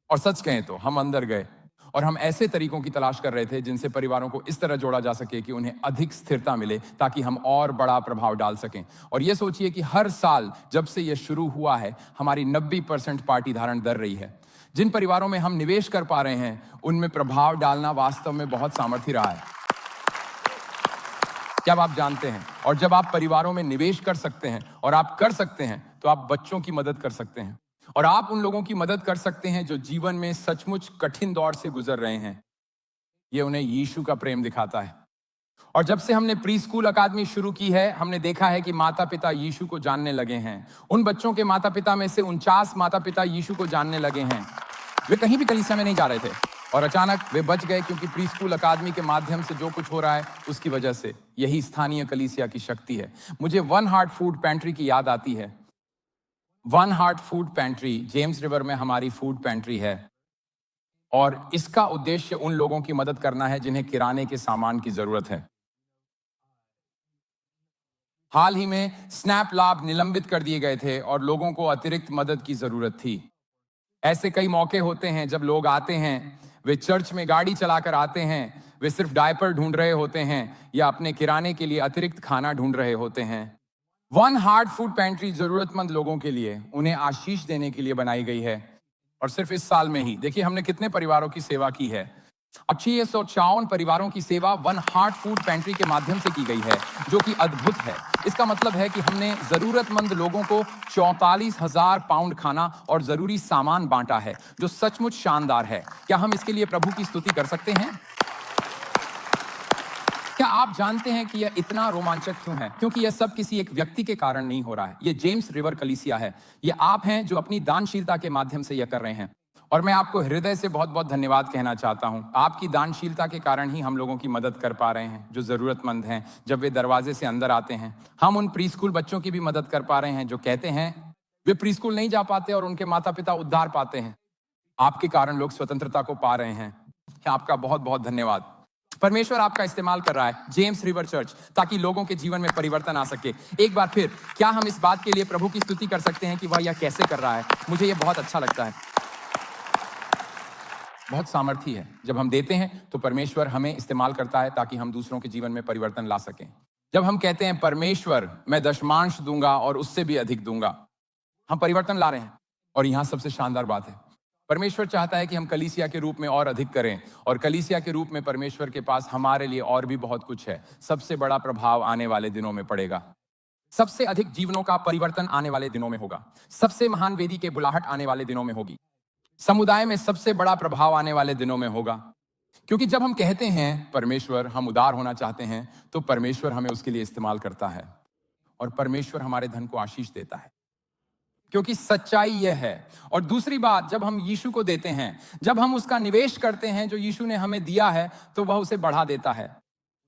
S1: और सच कहें तो हम अंदर गए और हम ऐसे तरीकों की तलाश कर रहे थे जिनसे परिवारों को इस तरह जोड़ा जा सके कि उन्हें अधिक स्थिरता मिले, ताकि हम और बड़ा प्रभाव डाल सकें। और ये सोचिए कि हर साल जब से ये शुरू हुआ है, हमारी 90% पार्टी धारण दर रही है। जिन परिवारों में हम निवेश कर पा रहे हैं उनमें प्रभाव डालना वास्तव में बहुत सामर्थ्य रहा है। क्या आप जानते हैं? और जब आप परिवारों में निवेश कर सकते हैं और आप कर सकते हैं तो आप बच्चों की मदद कर सकते हैं, और आप उन लोगों की मदद कर सकते हैं जो जीवन में सचमुच कठिन दौर से गुजर रहे हैं। ये उन्हें यीशु का प्रेम दिखाता है। और जब से हमने प्रीस्कूल अकादमी शुरू की है, हमने देखा है कि माता पिता यीशु को जानने लगे हैं। उन बच्चों के माता पिता में से 49 माता पिता यीशु को जानने लगे हैं। वे कहीं भी कलीसिया में नहीं जा रहे थे और अचानक वे बच गए, क्योंकि प्रीस्कूल अकादमी के माध्यम से जो कुछ हो रहा है उसकी वजह से। यही स्थानीय कलीसिया की शक्ति है। मुझे वन हार्ट फूड पैंट्री की याद आती है। One heart food pantry James river में हमारी फूड पैंट्री है, और इसका उद्देश्य उन लोगों की मदद करना है जिन्हें किराने के सामान की जरूरत है। हाल ही में स्नैप लाभ निलंबित कर दिए गए थे और लोगों को अतिरिक्त मदद की जरूरत थी। ऐसे कई मौके होते हैं जब लोग आते हैं, वे चर्च में गाड़ी चलाकर आते हैं, वे सिर्फ डायपर ढूंढ रहे होते हैं या अपने किराने के लिए अतिरिक्त खाना ढूंढ रहे होते हैं। वन हार्ट फूड पैंट्री जरूरतमंद लोगों के लिए, उन्हें आशीष देने के लिए बनाई गई है। और सिर्फ इस साल में ही देखिए हमने कितने परिवारों की सेवा की है। 654 परिवारों की सेवा वन हार्ट फूड पैंट्री के माध्यम से की गई है, जो कि अद्भुत है। इसका मतलब है कि हमने जरूरतमंद लोगों को 44,000 पाउंड खाना और जरूरी सामान बांटा है, जो सचमुच शानदार है। क्या हम इसके लिए प्रभु की स्तुति कर सकते हैं? क्या क्या आप जानते हैं कि यह इतना रोमांचक क्यों है? क्योंकि यह सब किसी एक व्यक्ति के कारण नहीं हो रहा है। ये जेम्स रिवर कलीसिया है। ये आप हैं जो अपनी दानशीलता के माध्यम से यह कर रहे हैं। और मैं आपको हृदय से बहुत बहुत धन्यवाद कहना चाहता हूं। आपकी दानशीलता के कारण ही हम लोगों की मदद कर पा रहे हैं जो जरूरतमंद हैं। जब वे दरवाजे से अंदर आते हैं, हम उन प्री स्कूल बच्चों की भी मदद कर पा रहे हैं जो कहते हैं वे प्री स्कूल नहीं जा पाते और उनके माता पिता उद्धार पाते हैं। आपके कारण लोग स्वतंत्रता को पा रहे हैं। आपका बहुत बहुत धन्यवाद। परमेश्वर आपका इस्तेमाल कर रहा है जेम्स रिवर चर्च, ताकि लोगों के जीवन में परिवर्तन आ सके। एक बार फिर क्या हम इस बात के लिए प्रभु की स्तुति कर सकते हैं कि वह यह कैसे कर रहा है? मुझे यह बहुत अच्छा लगता है। बहुत सामर्थी है। जब हम देते हैं तो परमेश्वर हमें इस्तेमाल करता है ताकि हम दूसरों के जीवन में परिवर्तन ला सकें। जब हम कहते हैं परमेश्वर मैं दशमांश दूंगा और उससे भी अधिक दूंगा, हम परिवर्तन ला रहे हैं। और यहां सबसे शानदार बात है, परमेश्वर चाहता है कि हम कलीसिया के रूप में और अधिक करें। और कलीसिया के रूप में परमेश्वर के पास हमारे लिए और भी बहुत कुछ है। सबसे बड़ा प्रभाव आने वाले दिनों में पड़ेगा। सबसे अधिक जीवनों का परिवर्तन आने वाले दिनों में होगा। सबसे महान वेदी के बुलाहट आने वाले दिनों में होगी। समुदाय में सबसे बड़ा प्रभाव आने वाले दिनों में होगा। क्योंकि जब हम कहते हैं परमेश्वर हम उदार होना चाहते हैं, तो परमेश्वर हमें उसके लिए इस्तेमाल करता है। और परमेश्वर हमारे धन को आशीष देता है, क्योंकि सच्चाई यह है। और दूसरी बात, जब हम यीशु को देते हैं, जब हम उसका निवेश करते हैं जो यीशु ने हमें दिया है, तो वह उसे बढ़ा देता है।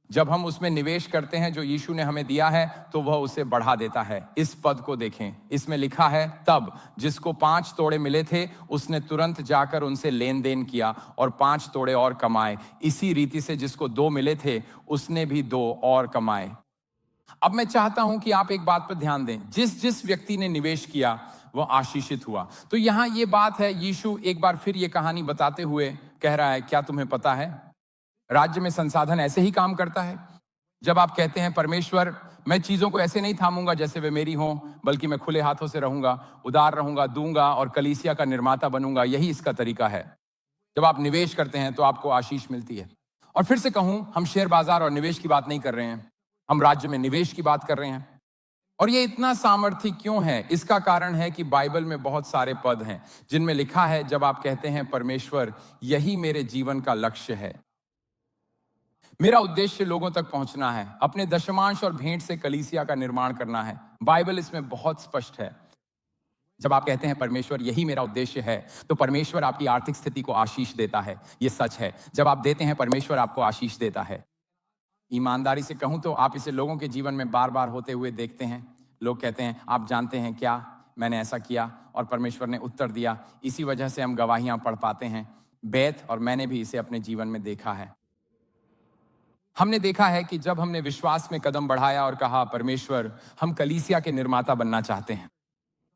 S1: जब हम उसमें निवेश करते हैं जो यीशु ने हमें दिया है, तो वह उसे बढ़ा देता है। इस पद को देखें, इसमें लिखा है तब जिसको 5 तोड़े मिले थे उसने तुरंत जाकर उनसे लेन देन किया और 5 तोड़े और कमाए। इसी रीति से जिसको 2 मिले थे उसने भी 2 और कमाए। अब मैं चाहता हूं कि आप एक बात पर ध्यान दें। जिस जिस व्यक्ति ने निवेश किया वह आशीषित हुआ। तो यहां ये बात है, यीशु एक बार फिर ये कहानी बताते हुए कह रहा है, क्या तुम्हें पता है राज्य में संसाधन ऐसे ही काम करता है? जब आप कहते हैं परमेश्वर मैं चीजों को ऐसे नहीं थामूंगा जैसे वे मेरी हों, बल्कि मैं खुले हाथों से रहूंगा, उदार रहूंगा, दूंगा और कलीसिया का निर्माता बनूंगा, यही इसका तरीका है। जब आप निवेश करते हैं तो आपको आशीष मिलती है। और फिर से कहूं, हम शेयर बाजार और निवेश की बात नहीं कर रहे हैं, हम राज्य में निवेश की बात कर रहे हैं। और ये इतना सामर्थ्य क्यों है? इसका कारण है कि बाइबल में बहुत सारे पद हैं जिनमें लिखा है, जब आप कहते हैं परमेश्वर यही मेरे जीवन का लक्ष्य है, मेरा उद्देश्य लोगों तक पहुंचना है, अपने दशमांश और भेंट से कलीसिया का निर्माण करना है। बाइबल इसमें बहुत स्पष्ट है। जब आप कहते हैं परमेश्वर यही मेरा उद्देश्य है, तो परमेश्वर आपकी आर्थिक स्थिति को आशीष देता है। ये सच है। जब आप देते हैं परमेश्वर आपको आशीष देता है। ईमानदारी से कहूं तो आप इसे लोगों के जीवन में बार बार होते हुए देखते हैं। लोग कहते हैं आप जानते हैं क्या, मैंने ऐसा किया और परमेश्वर ने उत्तर दिया। इसी वजह से हम गवाहियां पढ़ पाते हैं। बैत और मैंने भी इसे अपने जीवन में देखा है। हमने देखा है कि जब हमने विश्वास में कदम बढ़ाया और कहा परमेश्वर हम कलीसिया के निर्माता बनना चाहते हैं,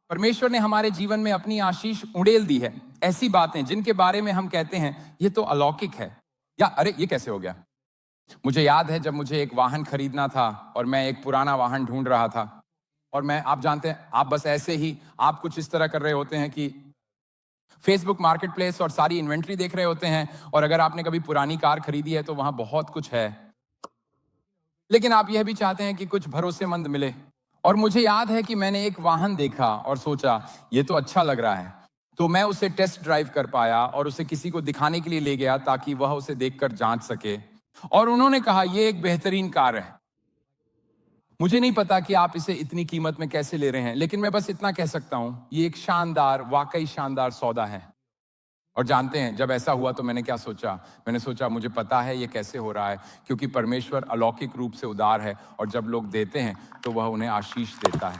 S1: परमेश्वर ने हमारे जीवन में अपनी आशीष उड़ेल दी है। ऐसी बातें जिनके बारे में हम कहते हैं ये तो अलौकिक है, या अरे ये कैसे हो गया। मुझे याद है जब मुझे एक वाहन खरीदना था और मैं एक पुराना वाहन ढूंढ रहा था, और मैं, आप जानते हैं, आप बस ऐसे ही आप कुछ इस तरह कर रहे होते हैं कि फेसबुक मार्केट प्लेस और सारी इन्वेंट्री देख रहे होते हैं। और अगर आपने कभी पुरानी कार खरीदी है तो वहां बहुत कुछ है, लेकिन आप यह भी चाहते हैं कि कुछ भरोसेमंद मिले। और मुझे याद है कि मैंने एक वाहन देखा और सोचा ये तो अच्छा लग रहा है, तो मैं उसे टेस्ट ड्राइव कर पाया और उसे किसी को दिखाने के लिए ले गया ताकि वह उसे देखकर जांच सके। और उन्होंने कहा ये एक बेहतरीन कार है। मुझे नहीं पता कि आप इसे इतनी कीमत में कैसे ले रहे हैं, लेकिन मैं बस इतना कह सकता हूं, ये एक शानदार, वाकई शानदार सौदा है। और जानते हैं जब ऐसा हुआ तो मैंने क्या सोचा? मैंने सोचा मुझे पता है ये कैसे हो रहा है, क्योंकि परमेश्वर अलौकिक रूप से उदार है और जब लोग देते हैं तो वह उन्हें आशीष देता है।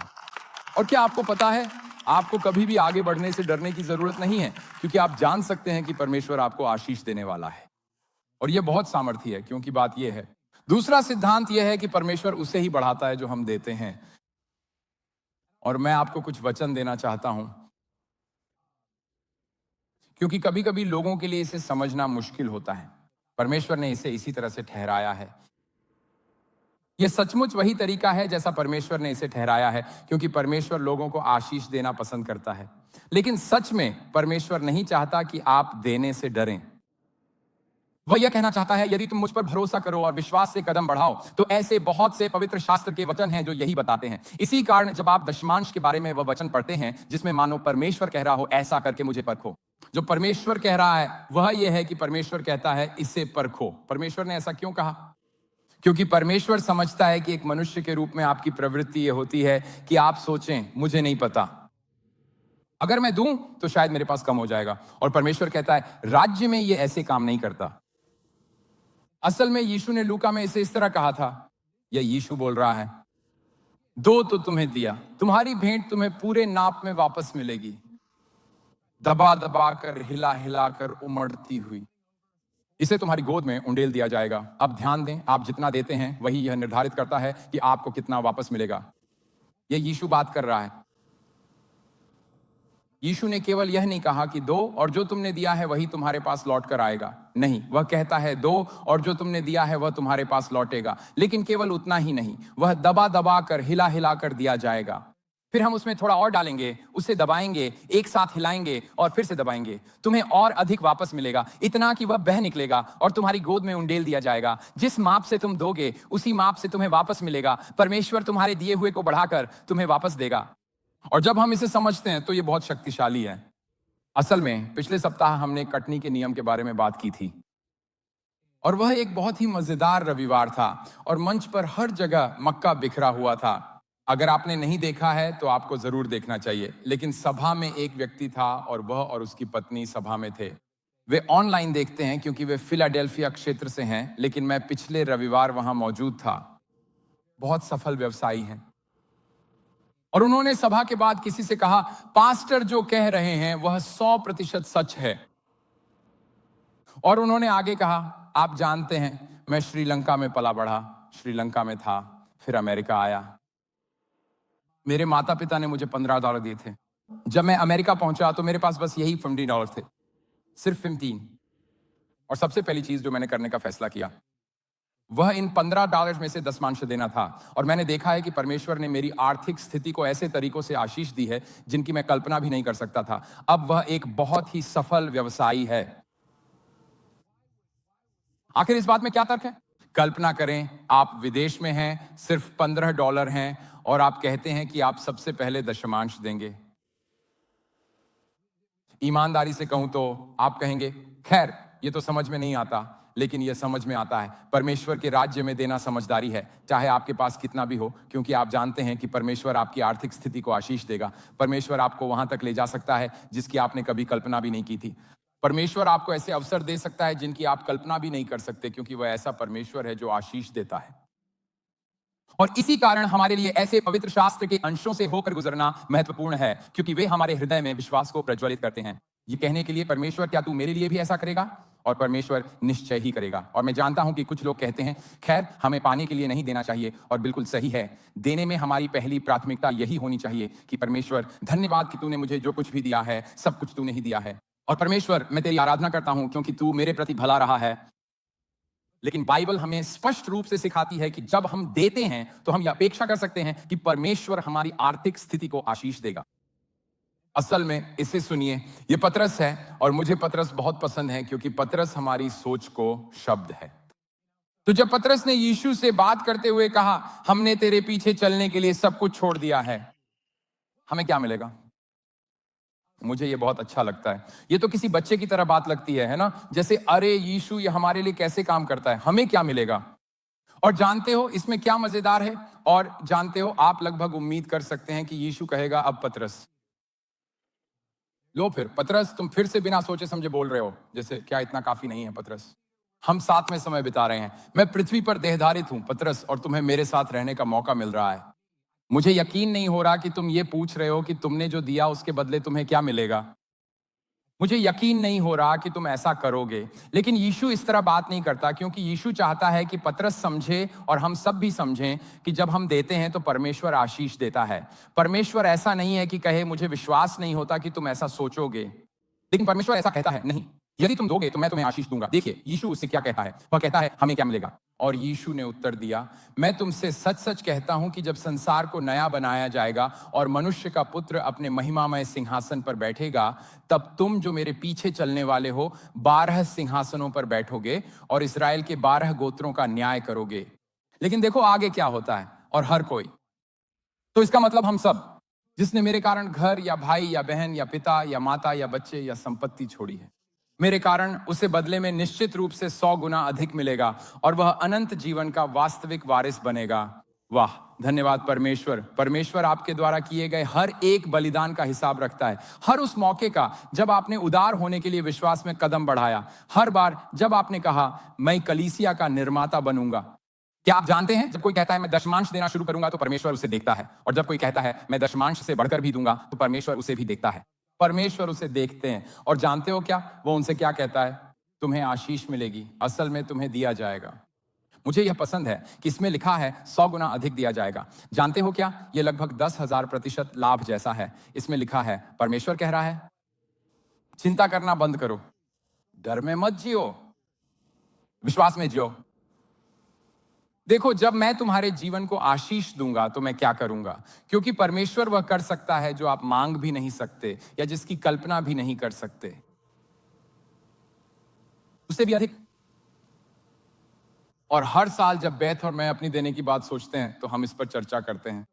S1: और क्या आपको पता है, आपको कभी भी आगे बढ़ने से डरने की जरूरत नहीं है, क्योंकि आप जान सकते हैं कि परमेश्वर आपको आशीष देने वाला है। और यह बहुत सामर्थ्य है, क्योंकि बात यह है, दूसरा सिद्धांत यह है कि परमेश्वर उसे ही बढ़ाता है जो हम देते हैं। और मैं आपको कुछ वचन देना चाहता हूं, क्योंकि कभी कभी लोगों के लिए इसे समझना मुश्किल होता है। परमेश्वर ने इसे इसी तरह से ठहराया है। यह सचमुच वही तरीका है जैसा परमेश्वर ने इसे ठहराया है, क्योंकि परमेश्वर लोगों को आशीष देना पसंद करता है। लेकिन सच में परमेश्वर नहीं चाहता कि आप देने से डरें। वह यह कहना चाहता है यदि तुम मुझ पर भरोसा करो और विश्वास से कदम बढ़ाओ, तो ऐसे बहुत से पवित्र शास्त्र के वचन हैं जो यही बताते हैं। इसी कारण जब आप दशमांश के बारे में वह वचन पढ़ते हैं जिसमें मानो परमेश्वर कह रहा हो ऐसा करके मुझे परखो, जो परमेश्वर कह रहा है वह यह है कि परमेश्वर कहता है इसे परखो। परमेश्वर ने ऐसा क्यों कहा? क्योंकि परमेश्वर समझता है कि एक मनुष्य के रूप में आपकी प्रवृत्ति ये होती है कि आप सोचें मुझे नहीं पता, अगर मैं दूं तो शायद मेरे पास कम हो जाएगा। और परमेश्वर कहता है राज्य में ये ऐसे काम नहीं करता। असल में यीशु ने लूका में इसे इस तरह कहा था, या यीशु बोल रहा है, दो तो तुम्हें दिया, तुम्हारी भेंट तुम्हें पूरे नाप में वापस मिलेगी, दबा दबा कर, हिला हिला कर, उमड़ती हुई, इसे तुम्हारी गोद में उंडेल दिया जाएगा। अब ध्यान दें, आप जितना देते हैं वही यह निर्धारित करता है कि आपको कितना वापस मिलेगा। यह यीशु बात कर रहा है। यीशु ने केवल यह नहीं कहा कि दो और जो तुमने दिया है वही तुम्हारे पास लौट कर आएगा, नहीं, वह कहता है दो और जो तुमने दिया है वह तुम्हारे पास लौटेगा। लेकिन केवल उतना ही नहीं, वह दबा दबा कर, हिला हिला कर दिया जाएगा। फिर हम उसमें थोड़ा और डालेंगे, उसे दबाएंगे, एक साथ हिलाएंगे और फिर से दबाएंगे, तुम्हें और अधिक वापस मिलेगा, इतना कि वह बह निकलेगा और तुम्हारी गोद में उंडेल दिया जाएगा। जिस माप से तुम दोगे उसी माप से तुम्हें वापस मिलेगा। परमेश्वर तुम्हारे दिए हुए को बढ़ाकर तुम्हें वापस देगा। और जब हम इसे समझते हैं तो ये बहुत शक्तिशाली है। असल में पिछले सप्ताह हमने कटनी के नियम के बारे में बात की थी और वह एक बहुत ही मजेदार रविवार था और मंच पर हर जगह मक्का बिखरा हुआ था। अगर आपने नहीं देखा है तो आपको जरूर देखना चाहिए। लेकिन सभा में एक व्यक्ति था और वह और उसकी पत्नी सभा में थे। वे ऑनलाइन देखते हैं क्योंकि वे फिलाडेल्फिया क्षेत्र से हैं, लेकिन मैं पिछले रविवार वहां मौजूद था। बहुत सफल व्यवसायी हैं और उन्होंने सभा के बाद किसी से कहा, पास्टर जो कह रहे हैं वह 100% सच है। और उन्होंने आगे कहा, आप जानते हैं मैं श्रीलंका में पला बढ़ा, श्रीलंका में था, फिर अमेरिका आया। मेरे माता पिता ने मुझे $15 दिए थे। जब मैं अमेरिका पहुंचा तो मेरे पास बस यही $15 थे, सिर्फ 15। और सबसे पहली चीज जो मैंने करने का फैसला किया वह इन $15 में से 10 देना था। और मैंने देखा है कि परमेश्वर ने मेरी आर्थिक स्थिति को ऐसे तरीकों से आशीष दी है जिनकी मैं कल्पना भी नहीं कर सकता था। अब वह एक बहुत ही सफल व्यवसायी है। आखिर इस बात में क्या तर्क है? कल्पना करें आप विदेश में हैं, सिर्फ $15 हैं और आप कहते हैं कि आप सबसे पहले दशमांश देंगे। ईमानदारी से कहूं तो आप कहेंगे, खैर ये तो समझ में नहीं आता, लेकिन यह समझ में आता है। परमेश्वर के राज्य में देना समझदारी है, चाहे आपके पास कितना भी हो, क्योंकि आप जानते हैं कि परमेश्वर आपकी आर्थिक स्थिति को आशीष देगा। परमेश्वर आपको वहां तक ले जा सकता है जिसकी आपने कभी कल्पना भी नहीं की थी। परमेश्वर आपको ऐसे अवसर दे सकता है जिनकी आप कल्पना भी नहीं कर सकते, क्योंकि वह ऐसा परमेश्वर है जो आशीष देता है। और इसी कारण हमारे लिए ऐसे पवित्र शास्त्र के अंशों से होकर गुजरना महत्वपूर्ण है, क्योंकि वे हमारे हृदय में विश्वास को प्रज्वलित करते हैं। ये कहने के लिए, परमेश्वर क्या तू मेरे लिए भी ऐसा करेगा? और परमेश्वर निश्चय ही करेगा। और मैं जानता हूं कि कुछ लोग कहते हैं, खैर हमें पाने के लिए नहीं देना चाहिए, और बिल्कुल सही है। देने में हमारी पहली प्राथमिकता यही होनी चाहिए कि परमेश्वर धन्यवाद कि तूने मुझे जो कुछ भी दिया है सब कुछ तूने ही दिया है। और परमेश्वर मैं तेरी आराधना करता हूं क्योंकि तू मेरे प्रति भला रहा है। लेकिन बाइबल हमें स्पष्ट रूप से सिखाती है कि जब हम देते हैं तो हम यह अपेक्षा कर सकते हैं कि परमेश्वर हमारी आर्थिक स्थिति को आशीष देगा। असल में इसे सुनिए, ये पतरस है और मुझे पतरस बहुत पसंद है क्योंकि पतरस हमारी सोच को शब्द है। तो जब पतरस ने यीशु से बात करते हुए कहा, हमने तेरे पीछे चलने के लिए सब कुछ छोड़ दिया है, हमें क्या मिलेगा? मुझे ये बहुत अच्छा लगता है। ये तो किसी बच्चे की तरह बात लगती है ना? जैसे अरे यीशु ये हमारे लिए कैसे काम करता है, हमें क्या मिलेगा? और जानते हो इसमें क्या मजेदार है? और जानते हो, आप लगभग उम्मीद कर सकते हैं कि यीशु कहेगा, अब पतरस लो फिर, पतरस तुम फिर से बिना सोचे समझे बोल रहे हो, जैसे क्या इतना काफी नहीं है पतरस? हम साथ में समय बिता रहे हैं, मैं पृथ्वी पर देहधारित हूं पतरस, और तुम्हें मेरे साथ रहने का मौका मिल रहा है। मुझे यकीन नहीं हो रहा कि तुम ये पूछ रहे हो कि तुमने जो दिया उसके बदले तुम्हें क्या मिलेगा। मुझे यकीन नहीं हो रहा कि तुम ऐसा करोगे। लेकिन यीशु इस तरह बात नहीं करता, क्योंकि यीशु चाहता है कि पतरस समझे और हम सब भी समझें कि जब हम देते हैं तो परमेश्वर आशीष देता है। परमेश्वर ऐसा नहीं है कि कहे मुझे विश्वास नहीं होता कि तुम ऐसा सोचोगे, लेकिन परमेश्वर ऐसा कहता है, नहीं, यदि तुम दोगे तो मैं तुम्हें आशीष दूंगा। देखिए यीशु उससे क्या कहता है, वह कहता है हमें क्या मिलेगा? और यीशु ने उत्तर दिया, मैं तुमसे सच सच कहता हूं कि जब संसार को नया बनाया जाएगा और मनुष्य का पुत्र अपने महिमामय सिंहासन पर बैठेगा, तब तुम जो मेरे पीछे चलने वाले हो 12 सिंहासनों पर बैठोगे और इस्राएल के 12 गोत्रों का न्याय करोगे। लेकिन देखो आगे क्या होता है, और हर कोई, तो इसका मतलब हम सब, जिसने मेरे कारण घर या भाई या बहन या पिता या माता या बच्चे या संपत्ति छोड़ी है, मेरे कारण उसे बदले में निश्चित रूप से 100 गुना अधिक मिलेगा और वह अनंत जीवन का वास्तविक वारिस बनेगा। वाह, धन्यवाद परमेश्वर। परमेश्वर आपके द्वारा किए गए हर एक बलिदान का हिसाब रखता है। हर उस मौके का जब आपने उदार होने के लिए विश्वास में कदम बढ़ाया, हर बार जब आपने कहा मैं कलीसिया का निर्माता बनूंगा। क्या आप जानते हैं, जब कोई कहता है मैं दशमांश देना शुरू करूंगा तो परमेश्वर उसे देखता है, और जब कोई कहता है मैं दशमांश से बढ़कर भी दूंगा तो परमेश्वर उसे भी देखता है। परमेश्वर उसे देखते हैं और जानते हो क्या वो उनसे क्या कहता है? तुम्हें आशीष मिलेगी, असल में तुम्हें दिया जाएगा। मुझे यह पसंद है कि इसमें लिखा है 100 गुना अधिक दिया जाएगा। जानते हो क्या, यह लगभग 10,000% लाभ जैसा है। इसमें लिखा है, परमेश्वर कह रहा है चिंता करना बंद करो, डर में मत जियो, विश्वास में जियो। देखो, जब मैं तुम्हारे जीवन को आशीष दूंगा तो मैं क्या करूंगा? क्योंकि परमेश्वर वह कर सकता है जो आप मांग भी नहीं सकते या जिसकी कल्पना भी नहीं कर सकते, उससे भी अधिक। और हर साल जब बेथ और मैं अपनी देने की बात सोचते हैं तो हम इस पर चर्चा करते हैं।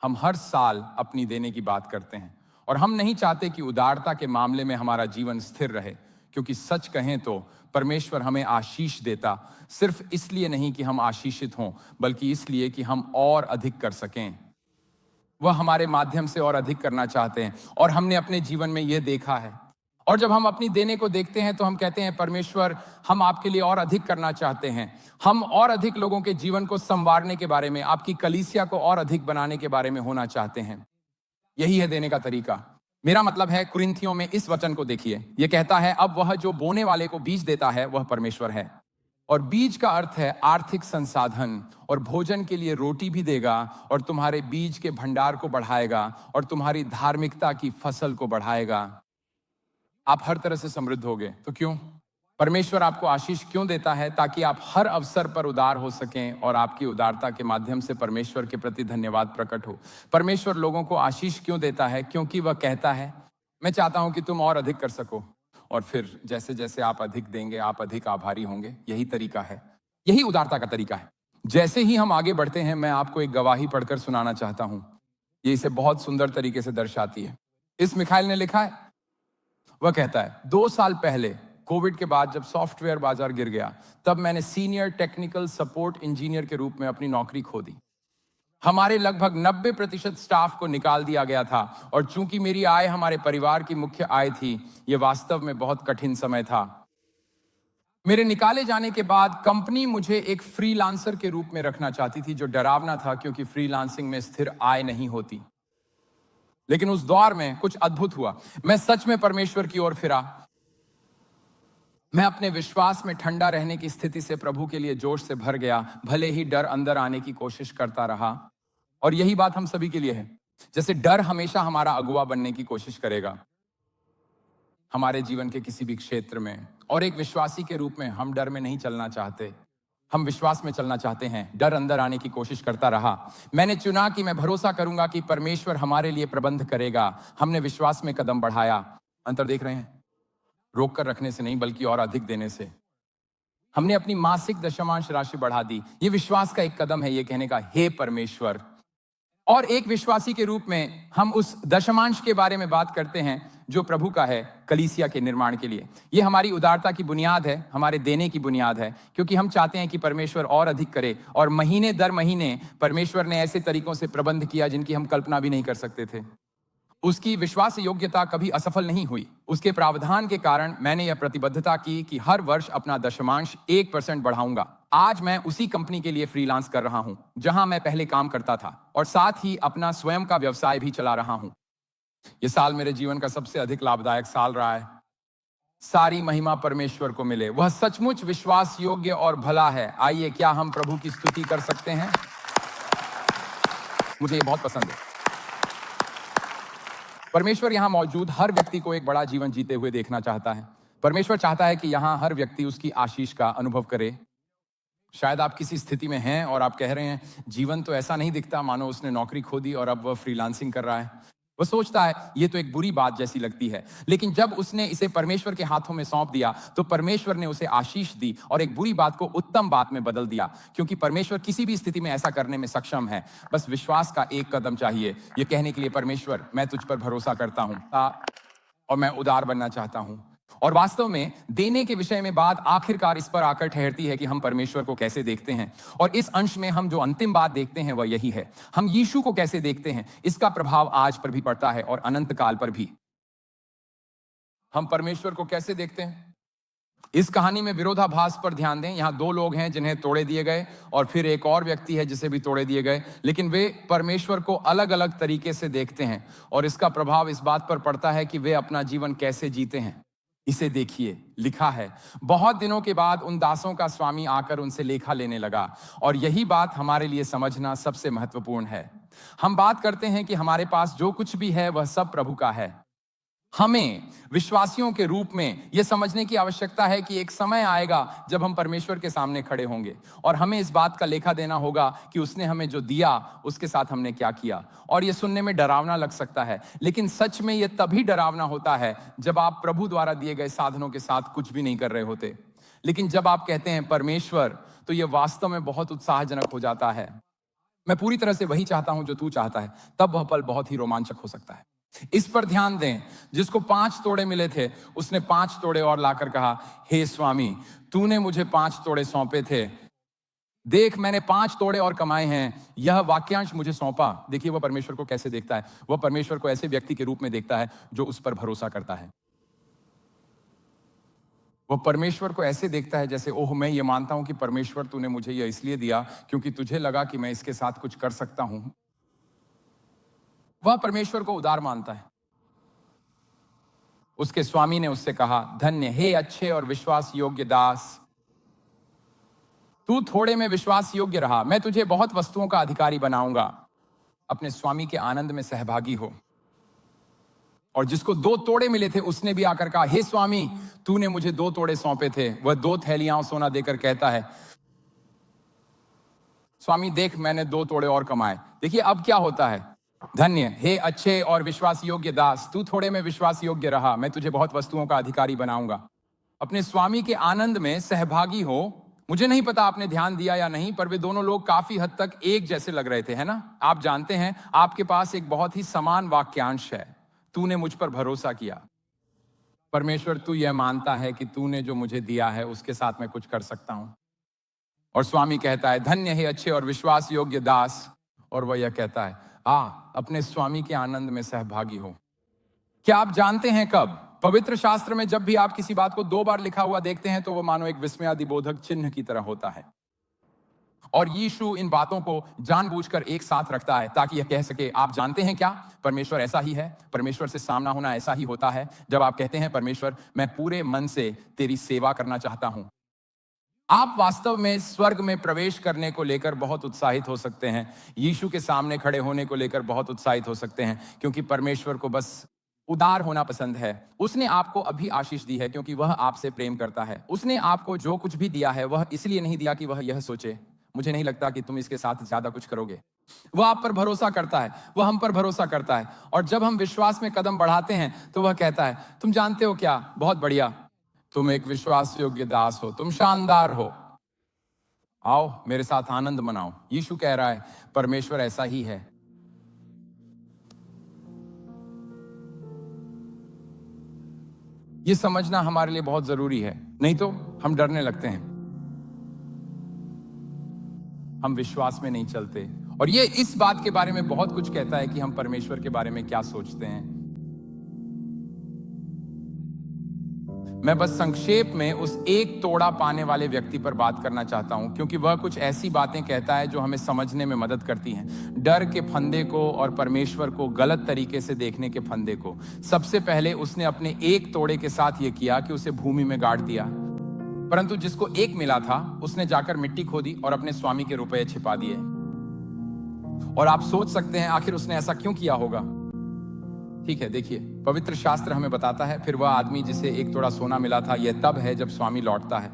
S1: हम हर साल अपनी देने की बात करते हैं और हम नहीं चाहते कि उदारता के मामले में हमारा जीवन स्थिर रहे, क्योंकि सच कहें तो परमेश्वर हमें आशीष देता सिर्फ इसलिए नहीं कि हम आशीषित हों, बल्कि इसलिए कि हम और अधिक कर सकें। वह हमारे माध्यम से और अधिक करना चाहते हैं और हमने अपने जीवन में यह देखा है। और जब हम अपनी देने को देखते हैं तो हम कहते हैं परमेश्वर हम आपके लिए और अधिक करना चाहते हैं। हम और अधिक लोगों के जीवन को संवारने के बारे में, आपकी कलीसिया को और अधिक बनाने के बारे में होना चाहते हैं। यही है देने का तरीका। मेरा मतलब है, कुरिन्थियों में इस वचन को देखिए, यह कहता है अब वह जो बोने वाले को बीज देता है वह परमेश्वर है, और बीज का अर्थ है आर्थिक संसाधन, और भोजन के लिए रोटी भी देगा और तुम्हारे बीज के भंडार को बढ़ाएगा और तुम्हारी धार्मिकता की फसल को बढ़ाएगा। आप हर तरह से समृद्ध होगे। तो क्यों? परमेश्वर आपको आशीष क्यों देता है? ताकि आप हर अवसर पर उदार हो सकें और आपकी उदारता के माध्यम से परमेश्वर के प्रति धन्यवाद प्रकट हो। परमेश्वर लोगों को आशीष क्यों देता है? क्योंकि वह कहता है मैं चाहता हूं कि तुम और अधिक कर सको, और फिर जैसे जैसे आप अधिक देंगे आप अधिक आभारी होंगे। यही तरीका है, यही उदारता का तरीका है। जैसे ही हम आगे बढ़ते हैं, मैं आपको एक गवाही पढ़कर सुनाना चाहता हूं। ये इसे बहुत सुंदर तरीके से दर्शाती है। इस मिखाइल ने लिखा है, वह कहता है 2 साल पहले कोविड के बाद जब सॉफ्टवेयर बाजार गिर गया, तब मैंने सीनियर टेक्निकल सपोर्ट इंजीनियर के रूप में अपनी नौकरी खो दी। हमारे लगभग 90% स्टाफ को निकाल दिया गया था, और चूंकि मेरी आय हमारे परिवार की मुख्य आय थी, यह वास्तव में बहुत कठिन समय था। मेरे निकाले जाने के बाद कंपनी मुझे एक फ्रीलांसर के रूप में रखना चाहती थी, जो डरावना था क्योंकि फ्रीलांसिंग में स्थिर आय नहीं होती। लेकिन उस दौर में कुछ अद्भुत हुआ। मैं सच में परमेश्वर की ओर फिरा। मैं अपने विश्वास में ठंडा रहने की स्थिति से प्रभु के लिए जोश से भर गया, भले ही डर अंदर आने की कोशिश करता रहा। और यही बात हम सभी के लिए है। जैसे डर हमेशा हमारा अगुवा बनने की कोशिश करेगा हमारे जीवन के किसी भी क्षेत्र में, और एक विश्वासी के रूप में हम डर में नहीं चलना चाहते, हम विश्वास में चलना चाहते हैं। डर अंदर आने की कोशिश करता रहा। मैंने चुना कि मैं भरोसा करूंगा कि परमेश्वर हमारे लिए प्रबंध करेगा। हमने विश्वास में कदम बढ़ाया। अंतर देख रहे हैं? रोक कर रखने से नहीं, बल्कि और अधिक देने से। हमने अपनी मासिक दशमांश राशि बढ़ा दी। ये विश्वास का एक कदम है, ये कहने का हे परमेश्वर। और एक विश्वासी के रूप में हम उस दशमांश के बारे में बात करते हैं जो प्रभु का है, कलीसिया के निर्माण के लिए। ये हमारी उदारता की बुनियाद है, हमारे देने की बुनियाद है, क्योंकि हम चाहते हैं कि परमेश्वर और अधिक करे। और महीने दर महीने परमेश्वर ने ऐसे तरीकों से प्रबंध किया जिनकी हम कल्पना भी नहीं कर सकते थे। उसकी विश्वास योग्यता कभी असफल नहीं हुई। उसके प्रावधान के कारण मैंने यह प्रतिबद्धता की कि हर वर्ष अपना दशमांश 1% बढ़ाऊंगा। आज मैं उसी कंपनी के लिए फ्रीलांस कर रहा हूं जहां मैं पहले काम करता था, और साथ ही अपना स्वयं का व्यवसाय भी चला रहा हूं। यह साल मेरे जीवन का सबसे अधिक लाभदायक साल रहा है। सारी महिमा परमेश्वर को मिले, वह सचमुच विश्वास योग्य और भला है। आइए, क्या हम प्रभु की स्तुति कर सकते हैं? मुझे ये बहुत पसंद है। परमेश्वर यहां मौजूद हर व्यक्ति को एक बड़ा जीवन जीते हुए देखना चाहता है। परमेश्वर चाहता है कि यहां हर व्यक्ति उसकी आशीष का अनुभव करे। शायद आप किसी स्थिति में हैं और आप कह रहे हैं जीवन तो ऐसा नहीं दिखता मानो उसने नौकरी खो दी और अब वह फ्रीलांसिंग कर रहा है। वह सोचता है ये तो एक बुरी बात जैसी लगती है। लेकिन जब उसने इसे परमेश्वर के हाथों में सौंप दिया तो परमेश्वर ने उसे आशीष दी और एक बुरी बात को उत्तम बात में बदल दिया, क्योंकि परमेश्वर किसी भी स्थिति में ऐसा करने में सक्षम है। बस विश्वास का एक कदम चाहिए, ये कहने के लिए परमेश्वर मैं तुझ पर भरोसा करता हूं और मैं उदार बनना चाहता हूं। और वास्तव में देने के विषय में बात आखिरकार इस पर आकर ठहरती है कि हम परमेश्वर को कैसे देखते हैं। और इस अंश में हम जो अंतिम बात देखते हैं वह यही है, हम यीशु को कैसे देखते हैं। इसका प्रभाव आज पर भी पड़ता है और अनंत काल पर भी। हम परमेश्वर को कैसे देखते हैं? इस कहानी में विरोधाभास पर ध्यान दें। यहां दो लोग हैं जिन्हें तोड़े दिए गए और फिर एक और व्यक्ति है जिसे भी तोड़े दिए गए, लेकिन वे परमेश्वर को अलग अलग तरीके से देखते हैं और इसका प्रभाव इस बात पर पड़ता है कि वे अपना जीवन कैसे जीते हैं। इसे देखिए, लिखा है, बहुत दिनों के बाद उन दासों का स्वामी आकर उनसे लेखा लेने लगा। और यही बात हमारे लिए समझना सबसे महत्वपूर्ण है। हम बात करते हैं कि हमारे पास जो कुछ भी है वह सब प्रभु का है। हमें विश्वासियों के रूप में यह समझने की आवश्यकता है कि एक समय आएगा जब हम परमेश्वर के सामने खड़े होंगे और हमें इस बात का लेखा देना होगा कि उसने हमें जो दिया उसके साथ हमने क्या किया। और यह सुनने में डरावना लग सकता है, लेकिन सच में यह तभी डरावना होता है जब आप प्रभु द्वारा दिए गए साधनों के साथ कुछ भी नहीं कर रहे होते। लेकिन जब आप कहते हैं परमेश्वर, तो यह वास्तव में बहुत उत्साहजनक हो जाता है। मैं पूरी तरह से वही चाहता हूं जो तू चाहता है, तब वह पल बहुत ही रोमांचक हो सकता है। इस पर ध्यान दें, जिसको 5 तोड़े मिले थे उसने 5 तोड़े और लाकर कहा, हे स्वामी, तूने मुझे 5 तोड़े सौंपे थे, देख मैंने 5 तोड़े और कमाए हैं, यह वाक्यांश मुझे सौंपा। देखिए वह परमेश्वर को कैसे देखता है। वह परमेश्वर को ऐसे व्यक्ति के रूप में देखता है जो उस पर भरोसा करता है। वह परमेश्वर को ऐसे देखता है जैसे, ओह मैं ये मानता हूं कि परमेश्वर तूने मुझे यह इसलिए दिया क्योंकि तुझे लगा कि मैं इसके साथ कुछ कर सकता हूं। वह परमेश्वर को उदार मानता है। उसके स्वामी ने उससे कहा, धन्य हे अच्छे और विश्वास योग्य दास, तू थोड़े में विश्वास योग्य रहा, मैं तुझे बहुत वस्तुओं का अधिकारी बनाऊंगा। अपने स्वामी के आनंद में सहभागी हो। और जिसको 2 तोड़े मिले थे उसने भी आकर कहा, हे स्वामी, तूने मुझे 2 तोड़े सौंपे थे। वह 2 थैलियां सोना देकर कहता है, स्वामी देख मैंने 2 तोड़े और कमाए। देखिए अब क्या होता है, धन्य हे अच्छे और विश्वास योग्य दास, तू थोड़े में विश्वास योग्य रहा, मैं तुझे बहुत वस्तुओं का अधिकारी बनाऊंगा। अपने स्वामी के आनंद में सहभागी हो। मुझे नहीं पता आपने ध्यान दिया या नहीं, पर वे दोनों लोग काफी हद तक एक जैसे लग रहे थे, है ना? आप जानते हैं आपके पास एक बहुत ही समान वाक्यांश है, तूने मुझ पर भरोसा किया। परमेश्वर, तू यह मानता है कि तूने जो मुझे दिया है उसके साथ मैं कुछ कर सकता हूं। और स्वामी कहता है, धन्य हे अच्छे और विश्वास योग्य दास। और वह यह कहता है, अपने स्वामी के आनंद में सहभागी हो। क्या आप जानते हैं कब? पवित्र शास्त्र में जब भी आप किसी बात को 2 बार लिखा हुआ देखते हैं तो वो मानो एक विस्मयादिबोधक चिन्ह की तरह होता है। और यीशु इन बातों को जानबूझकर एक साथ रखता है ताकि यह कह सके, आप जानते हैं क्या, परमेश्वर ऐसा ही है। परमेश्वर से सामना होना ऐसा ही होता है जब आप कहते हैं, परमेश्वर मैं पूरे मन से तेरी सेवा करना चाहता हूं। आप वास्तव में स्वर्ग में प्रवेश करने को लेकर बहुत उत्साहित हो सकते हैं, यीशु के सामने खड़े होने को लेकर बहुत उत्साहित हो सकते हैं, क्योंकि परमेश्वर को बस उदार होना पसंद है। उसने आपको अभी आशीष दी है क्योंकि वह आपसे प्रेम करता है। उसने आपको जो कुछ भी दिया है वह इसलिए नहीं दिया कि वह यह सोचे, मुझे नहीं लगता कि तुम इसके साथ ज्यादा कुछ करोगे। वह आप पर भरोसा करता है, वह हम पर भरोसा करता है। और जब हम विश्वास में कदम बढ़ाते हैं तो वह कहता है, तुम जानते हो क्या, बहुत बढ़िया, तुम एक विश्वास योग्य दास हो, तुम शानदार हो, आओ मेरे साथ आनंद मनाओ। यीशु कह रहा है, परमेश्वर ऐसा ही है। यह समझना हमारे लिए बहुत जरूरी है, नहीं तो हम डरने लगते हैं, हम विश्वास में नहीं चलते। और ये इस बात के बारे में बहुत कुछ कहता है कि हम परमेश्वर के बारे में क्या सोचते हैं। मैं बस संक्षेप में उस एक तोड़ा पाने वाले व्यक्ति पर बात करना चाहता हूं, क्योंकि वह कुछ ऐसी बातें कहता है जो हमें समझने में मदद करती हैं, डर के फंदे को और परमेश्वर को गलत तरीके से देखने के फंदे को। सबसे पहले उसने अपने एक तोड़े के साथ यह किया कि उसे भूमि में गाड़ दिया, परंतु जिसको एक मिला था उसने जाकर मिट्टी खोदी और अपने स्वामी के रुपए छिपा दिए। और आप सोच सकते हैं आखिर उसने ऐसा क्यों किया होगा। ठीक है, देखिए पवित्र शास्त्र हमें बताता है, फिर वह आदमी जिसे एक तोड़ा सोना मिला था, यह तब है जब स्वामी लौटता है।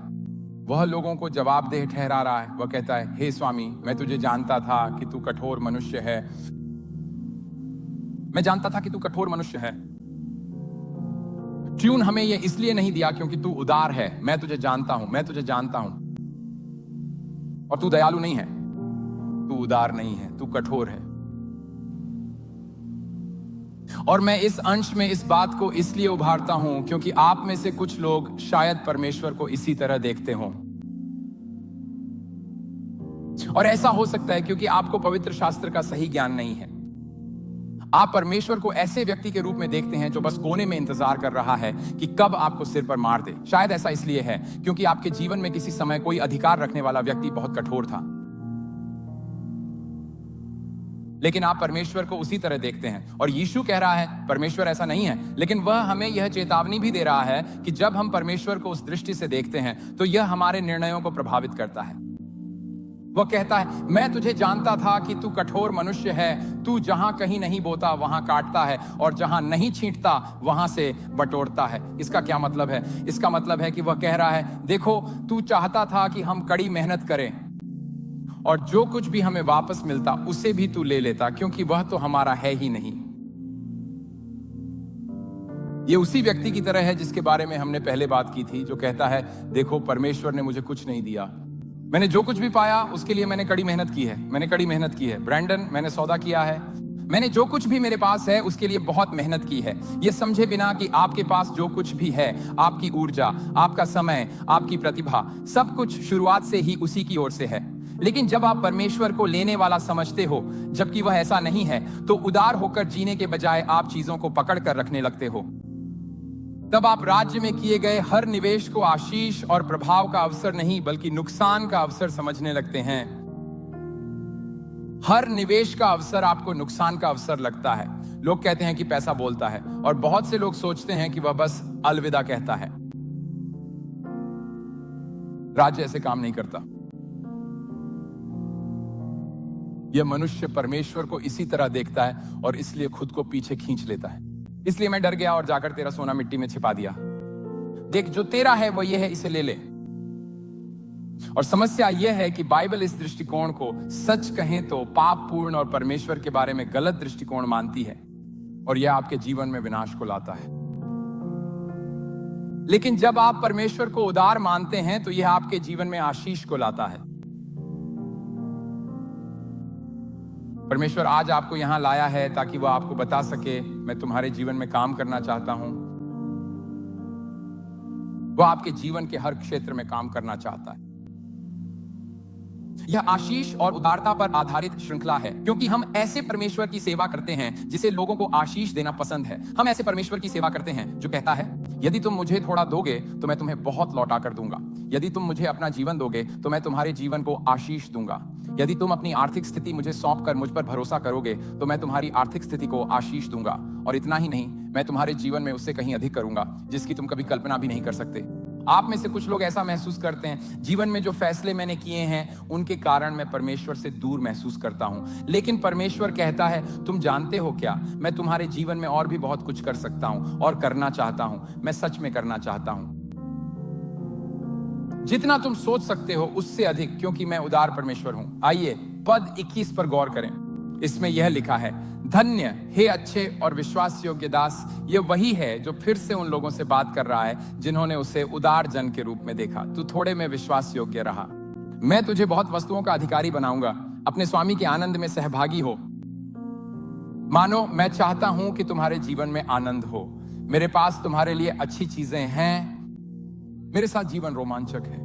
S1: वह लोगों को जवाबदेह ठहरा रहा है। वह कहता है, हे स्वामी, मैं तुझे जानता था कि तू कठोर मनुष्य है, मैं जानता था कि तू कठोर मनुष्य है। ट्यून हमें यह इसलिए नहीं दिया क्योंकि तू उदार है, मैं तुझे जानता हूं, मैं तुझे जानता हूं। और तू दयालु नहीं है, तू उदार नहीं है, तू कठोर है। और मैं इस अंश में इस बात को इसलिए उभारता हूं क्योंकि आप में से कुछ लोग शायद परमेश्वर को इसी तरह देखते हों। और ऐसा हो सकता है क्योंकि आपको पवित्र शास्त्र का सही ज्ञान नहीं है। आप परमेश्वर को ऐसे व्यक्ति के रूप में देखते हैं जो बस कोने में इंतजार कर रहा है कि कब आपको सिर पर मार दे। शायद ऐसा इसलिए है क्योंकि आपके जीवन में किसी समय कोई अधिकार रखने वाला व्यक्ति बहुत कठोर था। लेकिन आप परमेश्वर को उसी तरह देखते हैं। और यीशु कह रहा है परमेश्वर ऐसा नहीं है, लेकिन वह हमें यह चेतावनी भी दे रहा है कि जब हम परमेश्वर को उस दृष्टि से देखते हैं तो यह हमारे निर्णयों को प्रभावित करता है। वह कहता है, मैं तुझे जानता था कि तू कठोर मनुष्य है, तू जहां कहीं नहीं बोता वहां काटता है और जहां नहीं छींटता वहां से बटोरता है। इसका क्या मतलब है? इसका मतलब है कि वह कह रहा है, देखो तू चाहता था कि हम कड़ी मेहनत करें और जो कुछ भी हमें वापस मिलता उसे भी तू ले लेता, क्योंकि वह तो हमारा है ही नहीं। ये उसी व्यक्ति की तरह है जिसके बारे में हमने पहले बात की थी, जो कहता है, देखो परमेश्वर ने मुझे कुछ नहीं दिया, मैंने जो कुछ भी पाया उसके लिए मैंने कड़ी मेहनत की है। मैंने कड़ी मेहनत की है ब्रैंडन, मैंने सौदा किया है, मैंने जो कुछ भी मेरे पास है उसके लिए बहुत मेहनत की है। ये समझे बिना कि आपके पास जो कुछ भी है, आपकी ऊर्जा, आपका समय, आपकी प्रतिभा, सब कुछ शुरुआत से ही उसी की ओर से है। लेकिन जब आप परमेश्वर को लेने वाला समझते हो जबकि वह ऐसा नहीं है, तो उदार होकर जीने के बजाय आप चीजों को पकड़ कर रखने लगते हो। तब आप राज्य में किए गए हर निवेश को आशीष और प्रभाव का अवसर नहीं बल्कि नुकसान का अवसर समझने लगते हैं। हर निवेश का अवसर आपको नुकसान का अवसर लगता है। लोग कहते हैं कि पैसा बोलता है, और बहुत से लोग सोचते हैं कि वह बस अलविदा कहता है। राज्य ऐसे काम नहीं करता। यह मनुष्य परमेश्वर को इसी तरह देखता है और इसलिए खुद को पीछे खींच लेता है। इसलिए मैं डर गया और जाकर तेरा सोना मिट्टी में छिपा दिया। देख, जो तेरा है वो ये है, इसे ले ले। और समस्या यह है कि बाइबल इस दृष्टिकोण को सच कहें तो पापपूर्ण और परमेश्वर के बारे में गलत दृष्टिकोण मानती है, और यह आपके जीवन में विनाश को लाता है। लेकिन जब आप परमेश्वर को उदार मानते हैं तो यह आपके जीवन में आशीष को लाता है। परमेश्वर आज आपको यहां लाया है ताकि वह आपको बता सके, मैं तुम्हारे जीवन में काम करना चाहता हूं। वह आपके जीवन के हर क्षेत्र में काम करना चाहता है। यह आशीष और उदारता पर आधारित श्रृंखला है, क्योंकि हम ऐसे परमेश्वर की सेवा करते हैं जिसे लोगों को आशीष देना पसंद है। हम ऐसे परमेश्वर की सेवा करते हैं जो कहता है, यदि तुम मुझे थोड़ा दोगे तो मैं तुम्हें बहुत लौटा कर दूंगा। यदि तुम मुझे अपना जीवन दोगे तो मैं तुम्हारे जीवन को आशीष दूंगा। यदि तुम अपनी आर्थिक स्थिति मुझे सौंप कर मुझ पर भरोसा करोगे तो मैं तुम्हारी आर्थिक स्थिति को आशीष दूंगा। और इतना ही नहीं, मैं तुम्हारे जीवन में उससे कहीं अधिक करूंगा जिसकी तुम कभी कल्पना भी नहीं कर सकते। आप में से कुछ लोग ऐसा महसूस करते हैं, जीवन में जो फैसले मैंने किए हैं उनके कारण मैं परमेश्वर से दूर महसूस करता हूं। लेकिन परमेश्वर कहता है, तुम जानते हो क्या, मैं तुम्हारे जीवन में और भी बहुत कुछ कर सकता हूं और करना चाहता हूं। मैं सच में करना चाहता हूं जितना तुम सोच सकते हो उससे अधिक, क्योंकि मैं उदार परमेश्वर हूं। आइए पद 21 पर गौर करें। इसमें यह लिखा है, धन्य हे अच्छे और विश्वास योग्य दास। यह वही है जो फिर से उन लोगों से बात कर रहा है जिन्होंने उसे उदार जन के रूप में देखा। तू थोड़े में विश्वास योग्य रहा, मैं तुझे बहुत वस्तुओं का अधिकारी बनाऊंगा। अपने स्वामी के आनंद में सहभागी हो। मानो मैं चाहता हूं कि तुम्हारे जीवन में आनंद हो। मेरे पास तुम्हारे लिए अच्छी चीजें हैं। मेरे साथ जीवन रोमांचक है,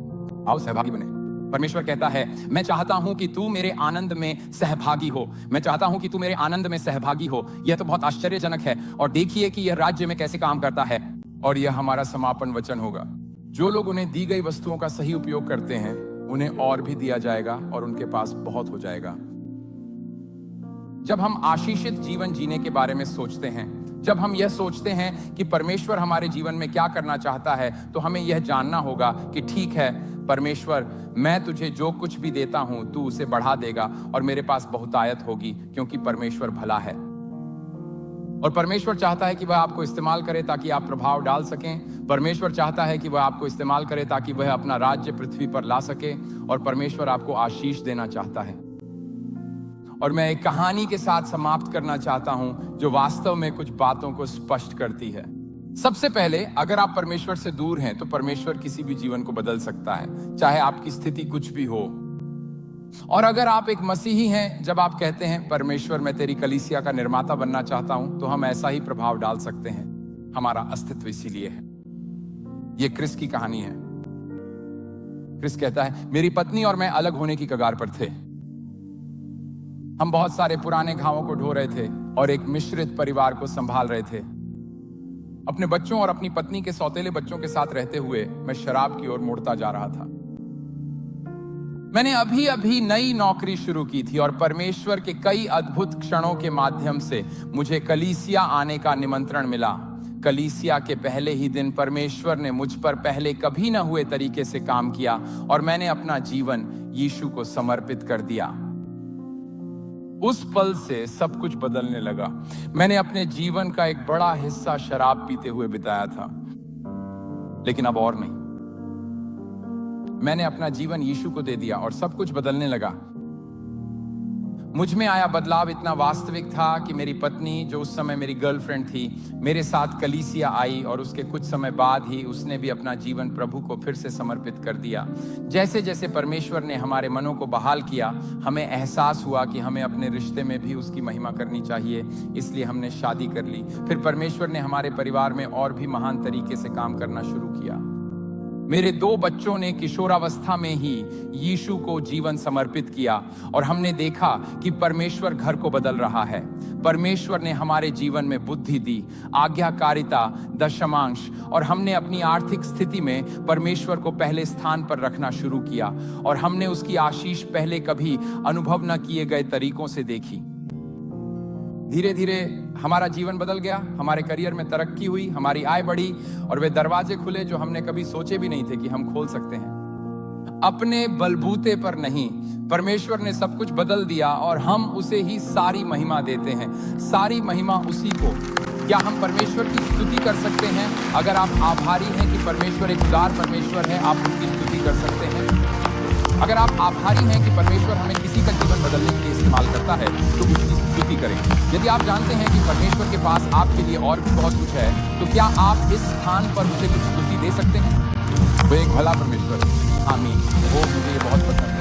S1: आओ सहभागी बने। परमेश्वर कहता है, मैं चाहता हूं कि तू मेरे आनंद में सहभागी हो। मैं चाहता हूं कि तू मेरे आनंद में सहभागी हो। यह तो बहुत आश्चर्यजनक है। और देखिए कि यह राज्य में कैसे काम करता है। और यह हमारा समापन वचन होगा। जो लोग उन्हें दी गई वस्तुओं का सही उपयोग करते हैं उन्हें और भी दिया जाएगा और उनके पास बहुत हो जाएगा। जब हम आशीषित जीवन जीने के बारे में सोचते हैं, जब हम यह सोचते हैं कि परमेश्वर हमारे जीवन में क्या करना चाहता है, तो हमें यह जानना होगा कि ठीक है परमेश्वर, मैं तुझे जो कुछ भी देता हूं तू उसे बढ़ा देगा और मेरे पास बहुतायत होगी, क्योंकि परमेश्वर भला है। और परमेश्वर चाहता है कि वह आपको इस्तेमाल करे ताकि आप प्रभाव डाल सकें। परमेश्वर चाहता है कि वह आपको इस्तेमाल करे ताकि वह अपना राज्य पृथ्वी पर ला सके। और परमेश्वर आपको आशीष देना चाहता है। और मैं एक कहानी के साथ समाप्त करना चाहता हूं जो वास्तव में कुछ बातों को स्पष्ट करती है। सबसे पहले, अगर आप परमेश्वर से दूर हैं तो परमेश्वर किसी भी जीवन को बदल सकता है, चाहे आपकी स्थिति कुछ भी हो। और अगर आप एक मसीही हैं, जब आप कहते हैं परमेश्वर मैं तेरी कलीसिया का निर्माता बनना चाहता हूं, तो हम ऐसा ही प्रभाव डाल सकते हैं। हमारा अस्तित्व इसीलिए है। ये क्रिस की कहानी है। क्रिस कहता है मेरी पत्नी और मैं अलग होने की कगार पर थे। हम बहुत सारे पुराने घावों को ढो रहे थे और एक मिश्रित परिवार को संभाल रहे थे। अपने बच्चों और अपनी पत्नी के सौतेले बच्चों के साथ रहते हुए मैं शराब की ओर मुड़ता जा रहा था। मैंने अभी अभी नई नौकरी शुरू की थी और परमेश्वर के कई अद्भुत क्षणों के माध्यम से मुझे कलीसिया आने का निमंत्रण मिला। कलीसिया के पहले ही दिन परमेश्वर ने मुझ पर पहले कभी न हुए तरीके से काम किया और मैंने अपना जीवन यीशु को समर्पित कर दिया। उस पल से सब कुछ बदलने लगा। मैंने अपने जीवन का एक बड़ा हिस्सा शराब पीते हुए बिताया था, लेकिन अब और नहीं। मैंने अपना जीवन यीशु को दे दिया और सब कुछ बदलने लगा। मुझ में आया बदलाव इतना वास्तविक था कि मेरी पत्नी, जो उस समय मेरी गर्लफ्रेंड थी, मेरे साथ कलीसिया आई और उसके कुछ समय बाद ही उसने भी अपना जीवन प्रभु को फिर से समर्पित कर दिया। जैसे जैसे परमेश्वर ने हमारे मनों को बहाल किया, हमें एहसास हुआ कि हमें अपने रिश्ते में भी उसकी महिमा करनी चाहिए, इसलिए हमने शादी कर ली। फिर परमेश्वर ने हमारे परिवार में और भी महान तरीके से काम करना शुरू किया। मेरे 2 बच्चों ने किशोरावस्था में ही यीशु को जीवन समर्पित किया और हमने देखा कि परमेश्वर घर को बदल रहा है। परमेश्वर ने हमारे जीवन में बुद्धि दी, आज्ञाकारिता, दशमांश, और हमने अपनी आर्थिक स्थिति में परमेश्वर को पहले स्थान पर रखना शुरू किया और हमने उसकी आशीष पहले कभी अनुभव न किए गए तरीकों से देखी। धीरे धीरे हमारा जीवन बदल गया, हमारे करियर में तरक्की हुई, हमारी आय बढ़ी और वे दरवाजे खुले जो हमने कभी सोचे भी नहीं थे कि हम खोल सकते हैं। अपने बलबूते पर नहीं, परमेश्वर ने सब कुछ बदल दिया और हम उसे ही सारी महिमा देते हैं। सारी महिमा उसी को। क्या हम परमेश्वर की स्तुति कर सकते हैं? अगर आप आभारी हैं कि परमेश्वर एक उदार परमेश्वर है, आप उनकी स्तुति कर सकते हैं। अगर आप आभारी हैं कि परमेश्वर हमें किसी का जीवन बदलने के लिए इस्तेमाल करता है, तो उसकी स्तुति करें। यदि आप जानते हैं कि परमेश्वर के पास आपके लिए और भी बहुत कुछ है, तो क्या आप इस स्थान पर उसे कुछ स्तुति दे सकते हैं? वो एक भला परमेश्वर है। आमीन। वो मुझे ये बहुत पसंद है।